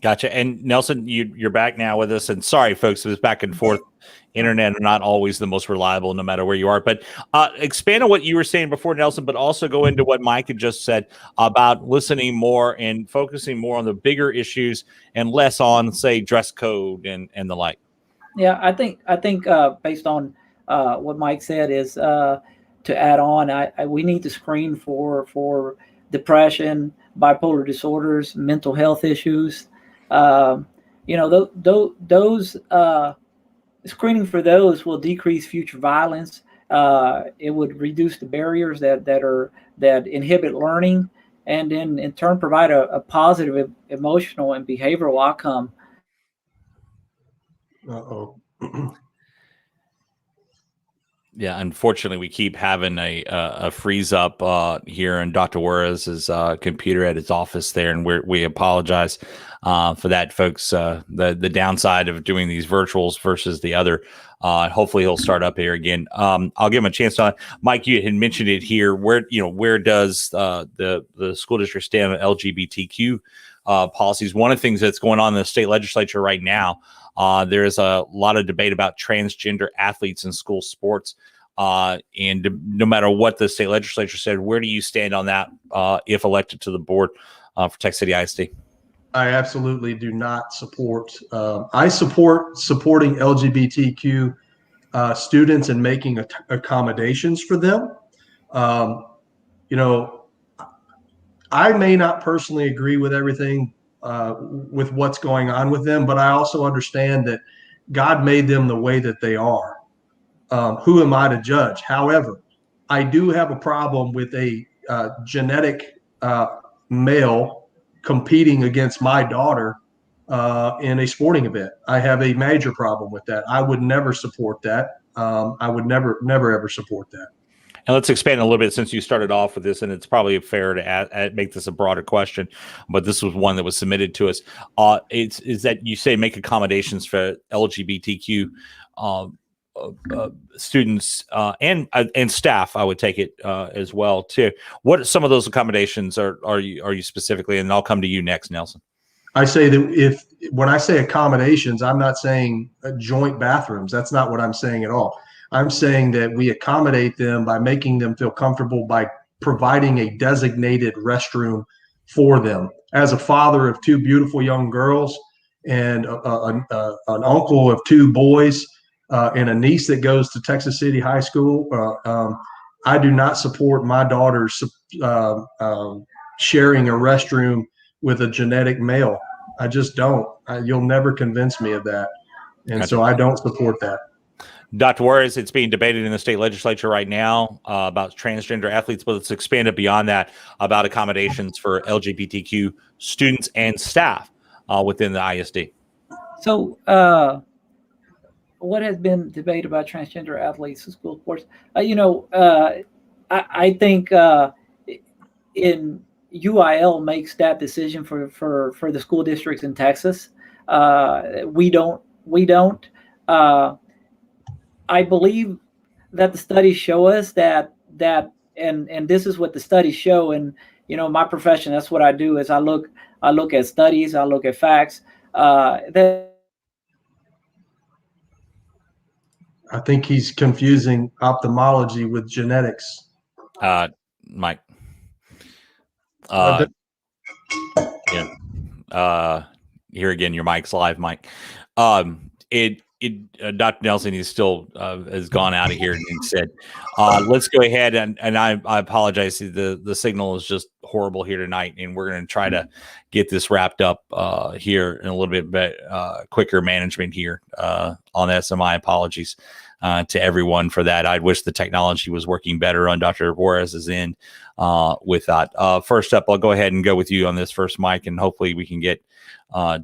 Speaker 1: Gotcha. And Nelson, you're back now with us. And sorry, folks, it was back and forth. Internet are not always the most reliable, no matter where you are. But expand on what you were saying before, Nelson, but also go into what Mike had just said about listening more and focusing more on the bigger issues and less on, say, dress code and the like.
Speaker 4: Yeah, I think based on what Mike said is to add on, we need to screen for depression, bipolar disorders, mental health issues. Those screening for those will decrease future violence. It would reduce the barriers that inhibit learning, and then in turn provide a positive emotional and behavioral outcome.
Speaker 1: Yeah, unfortunately, we keep having a freeze up here in Dr. Juarez's computer at his office there, and we apologize for that, folks. The downside of doing these virtuals versus the other. Hopefully, he'll start up here again. I'll give him a chance to. Mike, you had mentioned it here. Where does the school district stand on LGBTQ policies? One of the things that's going on in the state legislature right now. There is a lot of debate about transgender athletes in school sports. And no matter what the state legislature said, where do you stand on that if elected to the board for Texas City ISD?
Speaker 3: I absolutely do not support. I support supporting LGBTQ students and making accommodations for them. I may not personally agree with everything with what's going on with them, but I also understand that God made them the way that they are. Who am I to judge? However, I do have a problem with a genetic male competing against my daughter in a sporting event. I have a major problem with that. I would never support that. I would never ever support that.
Speaker 1: And let's expand a little bit since you started off with this, and it's probably fair to make this a broader question, but this was one that was submitted to us. Is that you say make accommodations for LGBTQ students and staff? I would take it as well too. What some of those accommodations are you specifically? And I'll come to you next, Nelson.
Speaker 3: I say that when I say accommodations, I'm not saying joint bathrooms. That's not what I'm saying at all. I'm saying that we accommodate them by making them feel comfortable by providing a designated restroom for them. As a father of two beautiful young girls and an uncle of two boys and a niece that goes to Texas City High School, I do not support my daughters sharing a restroom with a genetic male. I just don't. You'll never convince me of that. And
Speaker 1: Gotcha.
Speaker 3: so I don't support that.
Speaker 1: Dr. Juarez, it's being debated in the state legislature right now about transgender athletes, but let's expand it beyond that about accommodations for LGBTQ students and staff within the ISD.
Speaker 4: So, what has been debated about transgender athletes in school sports? I think in UIL makes that decision for the school districts in Texas. We don't. I believe that the studies show us that and this is what the studies show. And my profession, that's what I do, is I look at studies, I look at facts. That
Speaker 3: I think he's confusing ophthalmology with genetics.
Speaker 1: Mike. Here again, your mic's live, Mike. Dr. Nelson is still has gone out of here and said, let's go ahead and I apologize. The signal is just horrible here tonight, and we're going to try to get this wrapped up here in a little bit quicker management here on this. And my apologies to everyone for that. I wish the technology was working better on Dr. Juarez's end with that. First up, I'll go ahead and go with you on this first, Mike, and hopefully we can get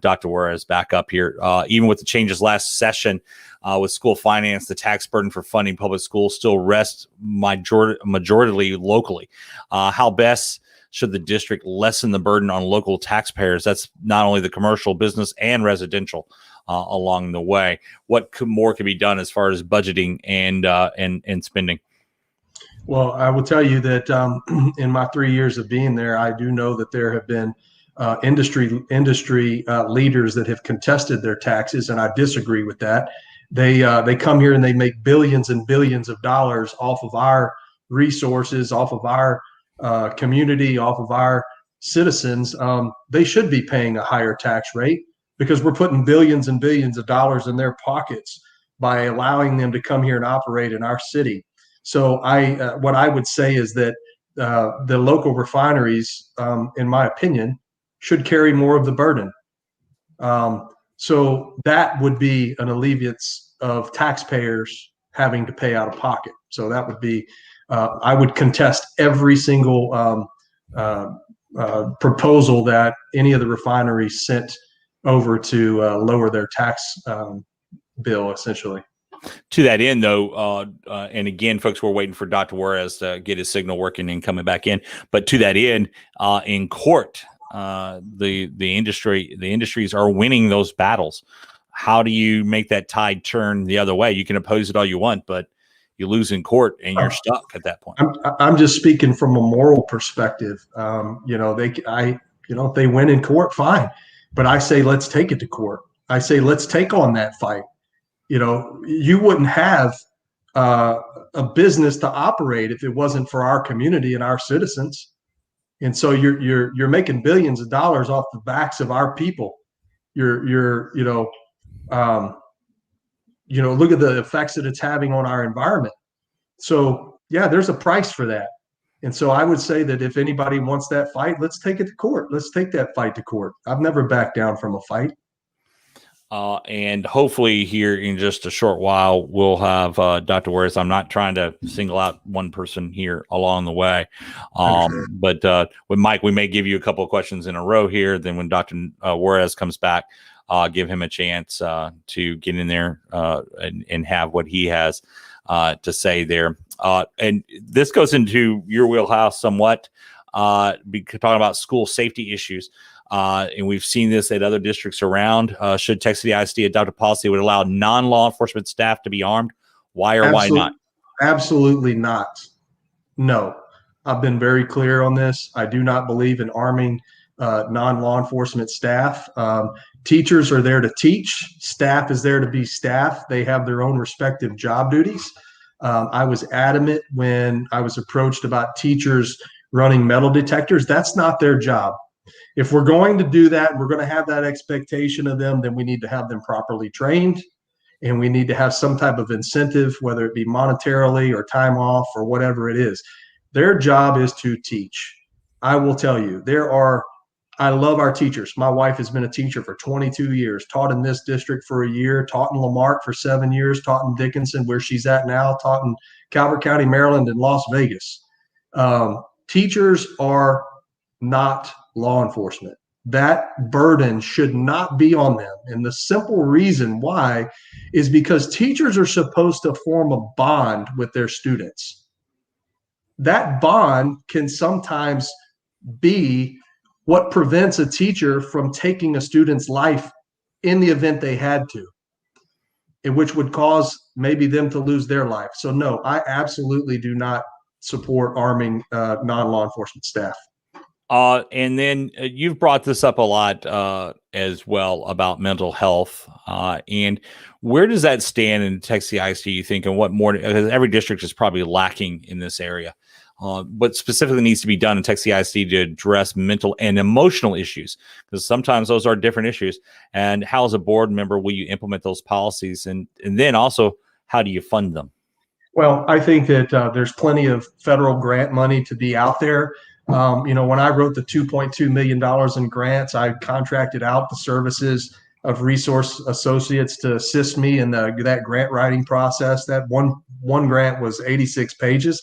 Speaker 1: Dr. Juarez back up here. Even with the changes last session with school finance, the tax burden for funding public schools still rests majority locally. How best should the district lessen the burden on local taxpayers? That's not only the commercial, business, and residential along the way. What more could be done as far as budgeting and spending?
Speaker 3: Well, I will tell you that in my 3 years of being there, I do know that there have been industry leaders that have contested their taxes, and I disagree with that. They come here and they make billions and billions of dollars off of our resources, off of our community, off of our citizens. They should be paying a higher tax rate because we're putting billions and billions of dollars in their pockets by allowing them to come here and operate in our city. So what I would say is that the local refineries, in my opinion, should carry more of the burden. So that would be an alleviance of taxpayers having to pay out of pocket. So that would be, I would contest every single proposal that any of the refineries sent over to lower their tax bill, essentially.
Speaker 1: To that end, though, and again, folks, we're waiting for Dr. Juarez to get his signal working and coming back in. But to that end, in court, the industries are winning those battles. How do you make that tide turn the other way? You can oppose it all you want, but you lose in court and you're stuck at that point.
Speaker 3: I'm just speaking from a moral perspective. If they win in court, fine. But I say, let's take it to court. I say, let's take on that fight. You wouldn't have a business to operate if it wasn't for our community and our citizens. And so you're making billions of dollars off the backs of our people. Look at the effects that it's having on our environment. So yeah, there's a price for that. And so I would say that if anybody wants that fight, let's take it to court. Let's take that fight to court. I've never backed down from a fight.
Speaker 1: And hopefully here in just a short while, we'll have Dr. Juarez. I'm not trying to single out one person here along the way. But with Mike, we may give you a couple of questions in a row here. Then when Dr. Juarez comes back, give him a chance to get in there and have what he has to say there. And this goes into your wheelhouse somewhat, talking about school safety issues. And we've seen this at other districts around. Should Texas City ISD adopt a policy that would allow non-law enforcement staff to be armed? Why or why not?
Speaker 3: Absolutely not. No. I've been very clear on this. I do not believe in arming non-law enforcement staff. Teachers are there to teach. Staff is there to be staff. They have their own respective job duties. I was adamant when I was approached about teachers running metal detectors. That's not their job. If we're going to do that, we're going to have that expectation of them, then we need to have them properly trained, and we need to have some type of incentive, whether it be monetarily or time off or whatever it is. Their job is to teach. I will tell you, I love our teachers. My wife has been a teacher for 22 years, taught in this district for a year, taught in Lamarck for 7 years, taught in Dickinson, where she's at now, taught in Calvert County, Maryland, and Las Vegas. Teachers are not law enforcement. That burden should not be on them. And the simple reason why is because teachers are supposed to form a bond with their students. That bond can sometimes be what prevents a teacher from taking a student's life in the event they had to, which would cause maybe them to lose their life. So no, I absolutely do not support arming non-law enforcement staff.
Speaker 1: And then you've brought this up a lot as well about mental health. And where does that stand in Texas ISD, you think, and what more? Because every district is probably lacking in this area. What specifically needs to be done in Texas ISD to address mental and emotional issues? Because sometimes those are different issues. And how, as a board member, will you implement those policies? And then also, how do you fund them?
Speaker 3: Well, I think that there's plenty of federal grant money to be out there. When I wrote the $2.2 million in grants, I contracted out the services of resource associates to assist me in that grant writing process. That one grant was 86 pages.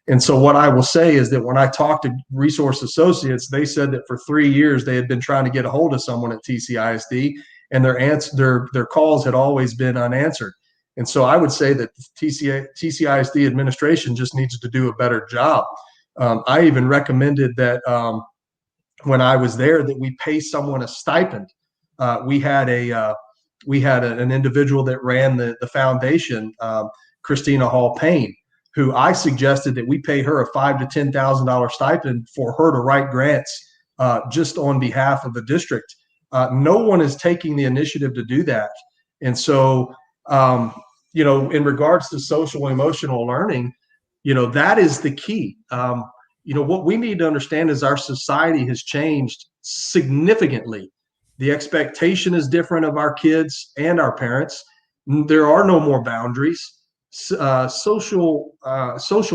Speaker 3: And so what I will say is that when I talked to resource associates, they said that for 3 years they had been trying to get a hold of someone at TCISD, and their calls had always been unanswered. And so I would say that the TCISD administration just needs to do a better job. I even recommended that when I was there that we pay someone a stipend. We had an individual that ran the foundation, Christina Hall Payne, who I suggested that we pay her a $5,000 to $10,000 stipend for her to write grants just on behalf of the district. No one is taking the initiative to do that. And so, in regards to social and emotional learning, that is the key. What we need to understand is our society has changed significantly. The expectation is different of our kids and our parents. There are no more boundaries. Social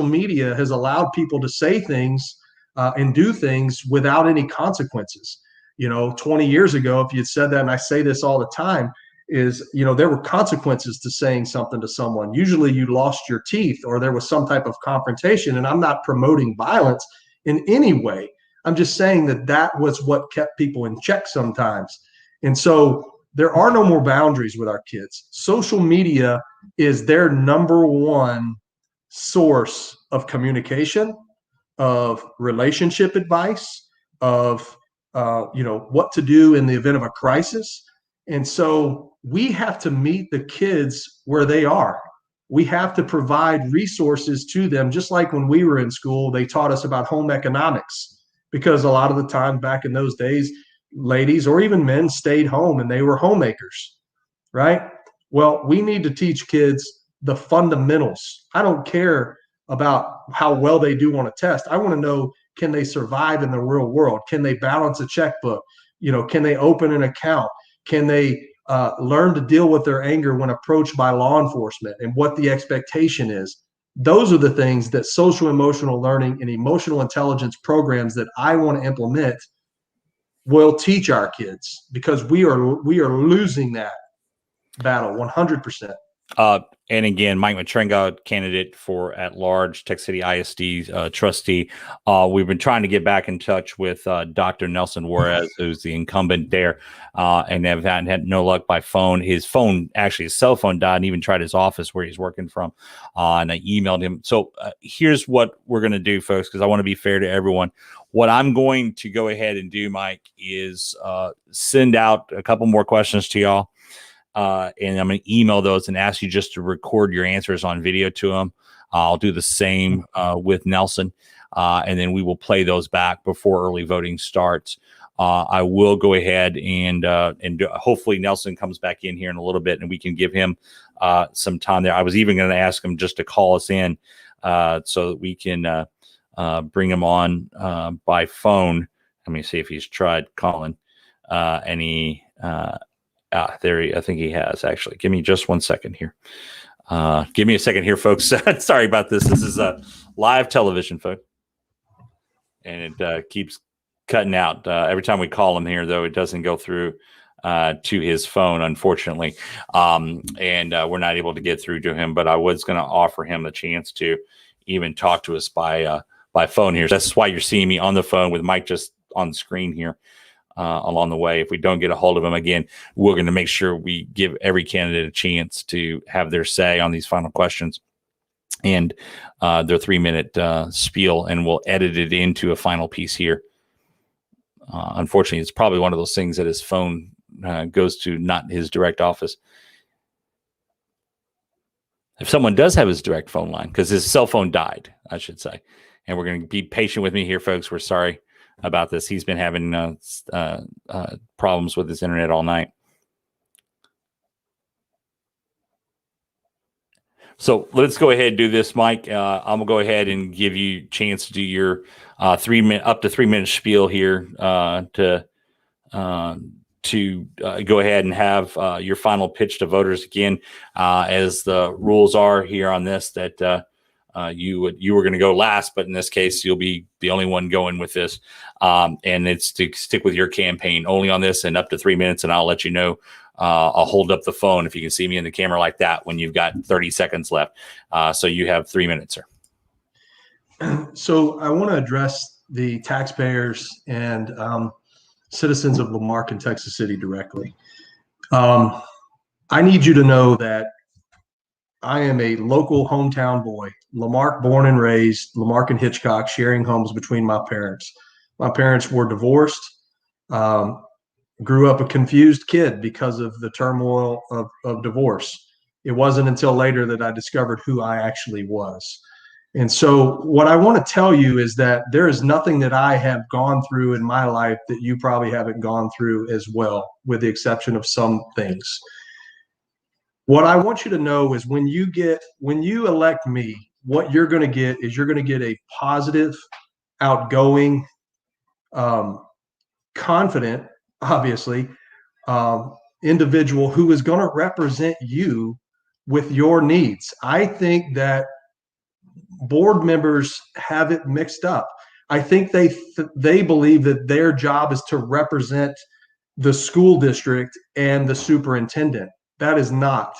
Speaker 3: media has allowed people to say things and do things without any consequences. 20 years ago, if you'd said that, and I say this all the time, there were consequences to saying something to someone. Usually you lost your teeth or there was some type of confrontation. And I'm not promoting violence in any way. I'm just saying that was what kept people in check sometimes. And so there are no more boundaries with our kids. Social media is their number one source of communication, of relationship advice, of what to do in the event of a crisis. And so we have to meet the kids where they are. We have to provide resources to them, just like when we were in school, they taught us about home economics, because a lot of the time back in those days, ladies or even men stayed home and they were homemakers, right? Well, we need to teach kids the fundamentals. I don't care about how well they do on a test. I want to know, can they survive in the real world? Can they balance a checkbook? Can they open an account? Can they learn to deal with their anger when approached by law enforcement and what the expectation is? Those are the things that social emotional learning and emotional intelligence programs that I want to implement will teach our kids, because we are losing that battle 100%.
Speaker 1: And again, Mike Matrenga, candidate for at-large Texas City ISD trustee. We've been trying to get back in touch with Dr. Nelson Juarez, who's the incumbent there, and have had no luck by phone. His cell phone died, and even tried his office where he's working from, and I emailed him. So here's what we're going to do, folks, because I want to be fair to everyone. What I'm going to go ahead and do, Mike, is send out a couple more questions to y'all. And I'm going to email those and ask you just to record your answers on video to them. I'll do the same with Nelson, and then we will play those back before early voting starts. I will go ahead and hopefully Nelson comes back in here in a little bit, and we can give him some time there. I was even going to ask him just to call us in so that we can bring him on by phone Let me see if he's tried calling. And he, I think he has actually. Give me just 1 second here. Give me a second here, folks. Sorry about this. This is a live television, folks. And it keeps cutting out. Every time we call him here, though, it doesn't go through to his phone, unfortunately. And we're not able to get through to him, but I was going to offer him the chance to even talk to us by phone here. So that's why you're seeing me on the phone with Mike just on the screen here along the way. If we don't get a hold of him again, we're going to make sure we give every candidate a chance to have their say on these final questions and their 3-minute spiel, and we'll edit it into a final piece here. Unfortunately, it's probably one of those things that his phone goes to not his direct office. If someone does have his direct phone line, because his cell phone died, I should say, and we're going to be patient with me here, folks. We're sorry about this. He's been having problems with his internet all night. So let's go ahead and do this, Mike. I'm gonna go ahead and give you a chance to do your 3 minute, up to 3 minute spiel here to go ahead and have your final pitch to voters again, as the rules are here on this, that you were going to go last, but in this case, you'll be the only one going with this. And it's to stick with your campaign only on this and up to 3 minutes. And I'll let you know. I'll hold up the phone if you can see me in the camera like that when you've got 30 seconds left. So you have 3 minutes, sir.
Speaker 3: So I want to address the taxpayers and citizens of Lamarque and Texas City directly. I need you to know that I am a local hometown boy, Lamarque born and raised, Lamarque and Hitchcock, sharing homes between my parents. My parents were divorced, grew up a confused kid because of the turmoil of divorce. It wasn't until later that I discovered who I actually was. And so what I want to tell you is that there is nothing that I have gone through in my life that you probably haven't gone through as well, with the exception of some things. What I want you to know is when you elect me, what you're going to get is you're going to get a positive, outgoing, confident, obviously, individual who is going to represent you with your needs. I think that board members have it mixed up. I think they believe that their job is to represent the school district and the superintendent. That is not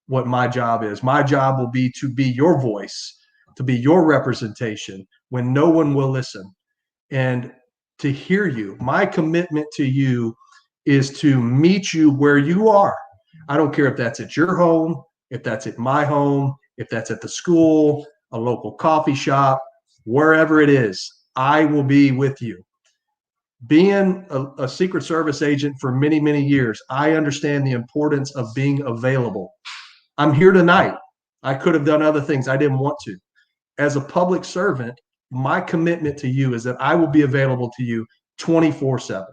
Speaker 3: what my job is. My job will be to be your voice, to be your representation when no one will listen, and to hear you. My commitment to you is to meet you where you are. I don't care if that's at your home, if that's at my home, if that's at the school, a local coffee shop, wherever it is, I will be with you. Being a Secret Service agent for many, many years, I understand the importance of being available. I'm here tonight. I could have done other things. I didn't want to. As a public servant, my commitment to you is that I will be available to you 24/7.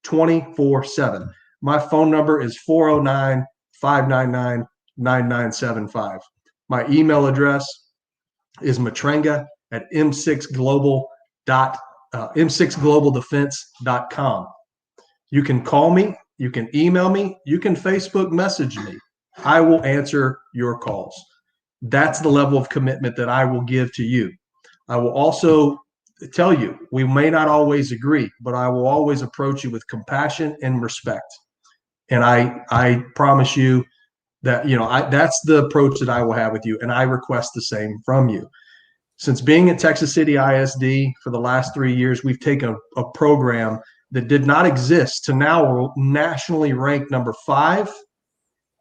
Speaker 3: 24/7. My phone number is 409-599-9975. My email address is matrenga@m6globaldefense.com. You can call me, you can email me, you can Facebook message me. I will answer your calls. That's the level of commitment that I will give to you. I will also tell you, we may not always agree, but I will always approach you with compassion and respect. And I promise you that, that's the approach that I will have with you. And I request the same from you. Since being at Texas City ISD for the last 3 years, we've taken a program that did not exist to now nationally ranked number 5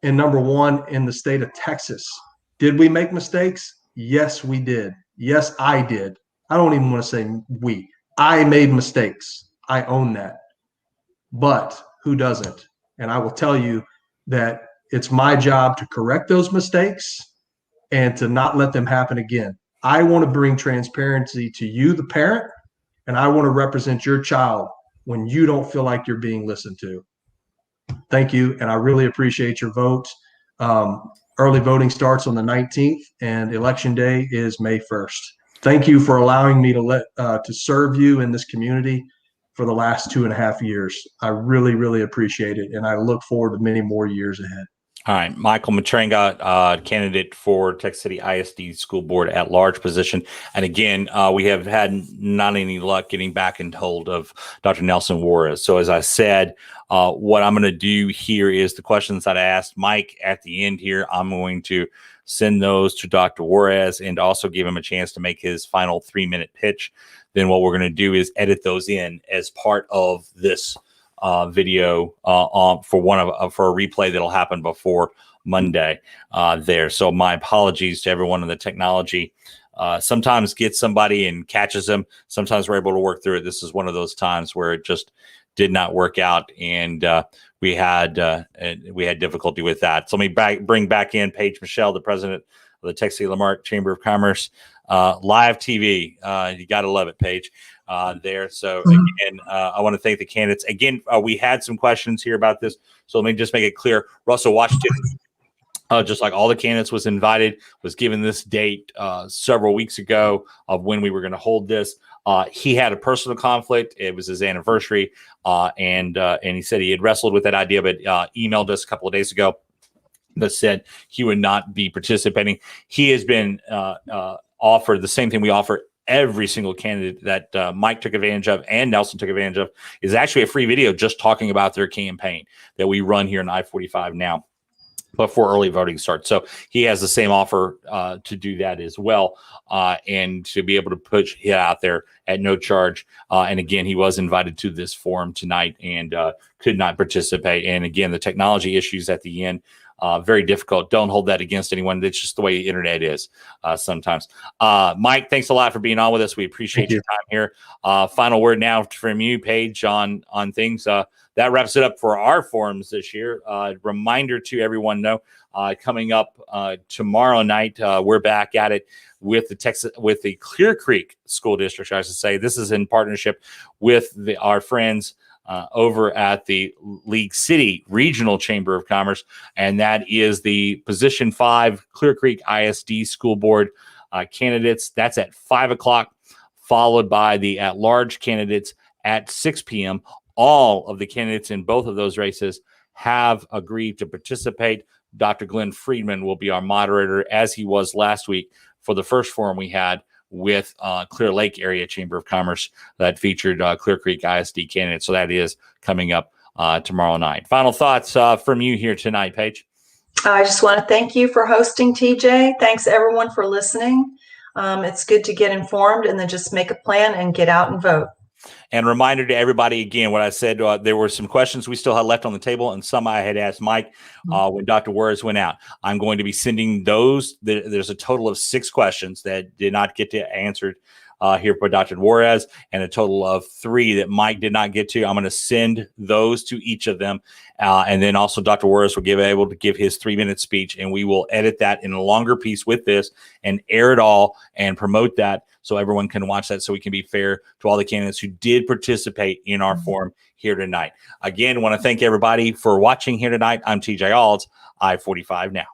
Speaker 3: and number 1 in the state of Texas. Did we make mistakes? Yes, we did. Yes, I did. I don't even want to say we. I made mistakes. I own that. But who doesn't? And I will tell you that it's my job to correct those mistakes and to not let them happen again. I want to bring transparency to you, the parent, and I want to represent your child when you don't feel like you're being listened to. Thank you, and I really appreciate your vote. Early voting starts on the 19th, and Election Day is May 1st. Thank you for allowing me to serve you in this community. for the last 2.5 years. I really, really appreciate it, and I look forward to many more years ahead.
Speaker 1: All right, Michael Matrenga, candidate for Texas City ISD School Board at Large position. And again, we have had not any luck getting back in hold of Dr. Nelson Juarez. So as I said, what I'm going to do here is the questions that I asked Mike at the end here, I'm going to send those to Dr. Juarez and also give him a chance to make his final 3-minute pitch. Then what we're going to do is edit those in as part of this video for a replay that'll happen before Monday there. So my apologies to everyone in the technology. Sometimes gets somebody and catches them. Sometimes we're able to work through it. This is one of those times where it just did not work out, and we had difficulty with that. So let me bring back in Paige Michelle, the president of the Texas City Lamarck Chamber of Commerce, live TV. You got to love it, Paige. There. So again, I want to thank the candidates. Again, we had some questions here about this. So let me just make it clear. Russell Washington, just like all the candidates, was invited, was given this date several weeks ago of when we were going to hold this. He had a personal conflict. It was his anniversary. And he said he had wrestled with that idea, but emailed us a couple of days ago that said he would not be participating. He has been offered the same thing we offer every single candidate that Mike took advantage of and Nelson took advantage of, is actually a free video just talking about their campaign that we run here in I-45 now before early voting starts. So he has the same offer to do that as well, and to be able to push it out there at no charge. And again, he was invited to this forum tonight and could not participate. And again, the technology issues at the end, very difficult. Don't hold that against anyone. It's just the way the internet is sometimes. Mike, thanks a lot for being on with us. We appreciate your time here. Final word now from you, Paige, on things. That wraps it up for our forums this year. Reminder to everyone, though, coming up tomorrow night, we're back at it with the Clear Creek School District, I should say. This is in partnership with our friends over at the League City Regional Chamber of Commerce, and that is the Position 5 Clear Creek ISD School Board candidates. That's at 5 o'clock, followed by the at-large candidates at 6 p.m. All of the candidates in both of those races have agreed to participate. Dr. Glenn Friedman will be our moderator, as he was last week for the first forum we had with Clear Lake Area Chamber of Commerce that featured Clear Creek ISD candidates. So that is coming up tomorrow night. Final thoughts from you here tonight, Paige?
Speaker 2: I just want to thank you for hosting, TJ. Thanks everyone for listening. It's good to get informed and then just make a plan and get out and vote.
Speaker 1: And reminder to everybody, again, what I said, there were some questions we still had left on the table, and some I had asked Mike when Dr. Juarez went out. I'm going to be sending those. There's a total of 6 questions that did not get to answered here by Dr. Juarez, and a total of 3 that Mike did not get to. I'm going to send those to each of them. And then also Dr. Juarez will be able to give his 3-minute speech, and we will edit that in a longer piece with this and air it all and promote that so everyone can watch that, so we can be fair to all the candidates who did participate in our forum here tonight. Again, I want to thank everybody for watching here tonight. I'm TJ Alds, I-45 Now.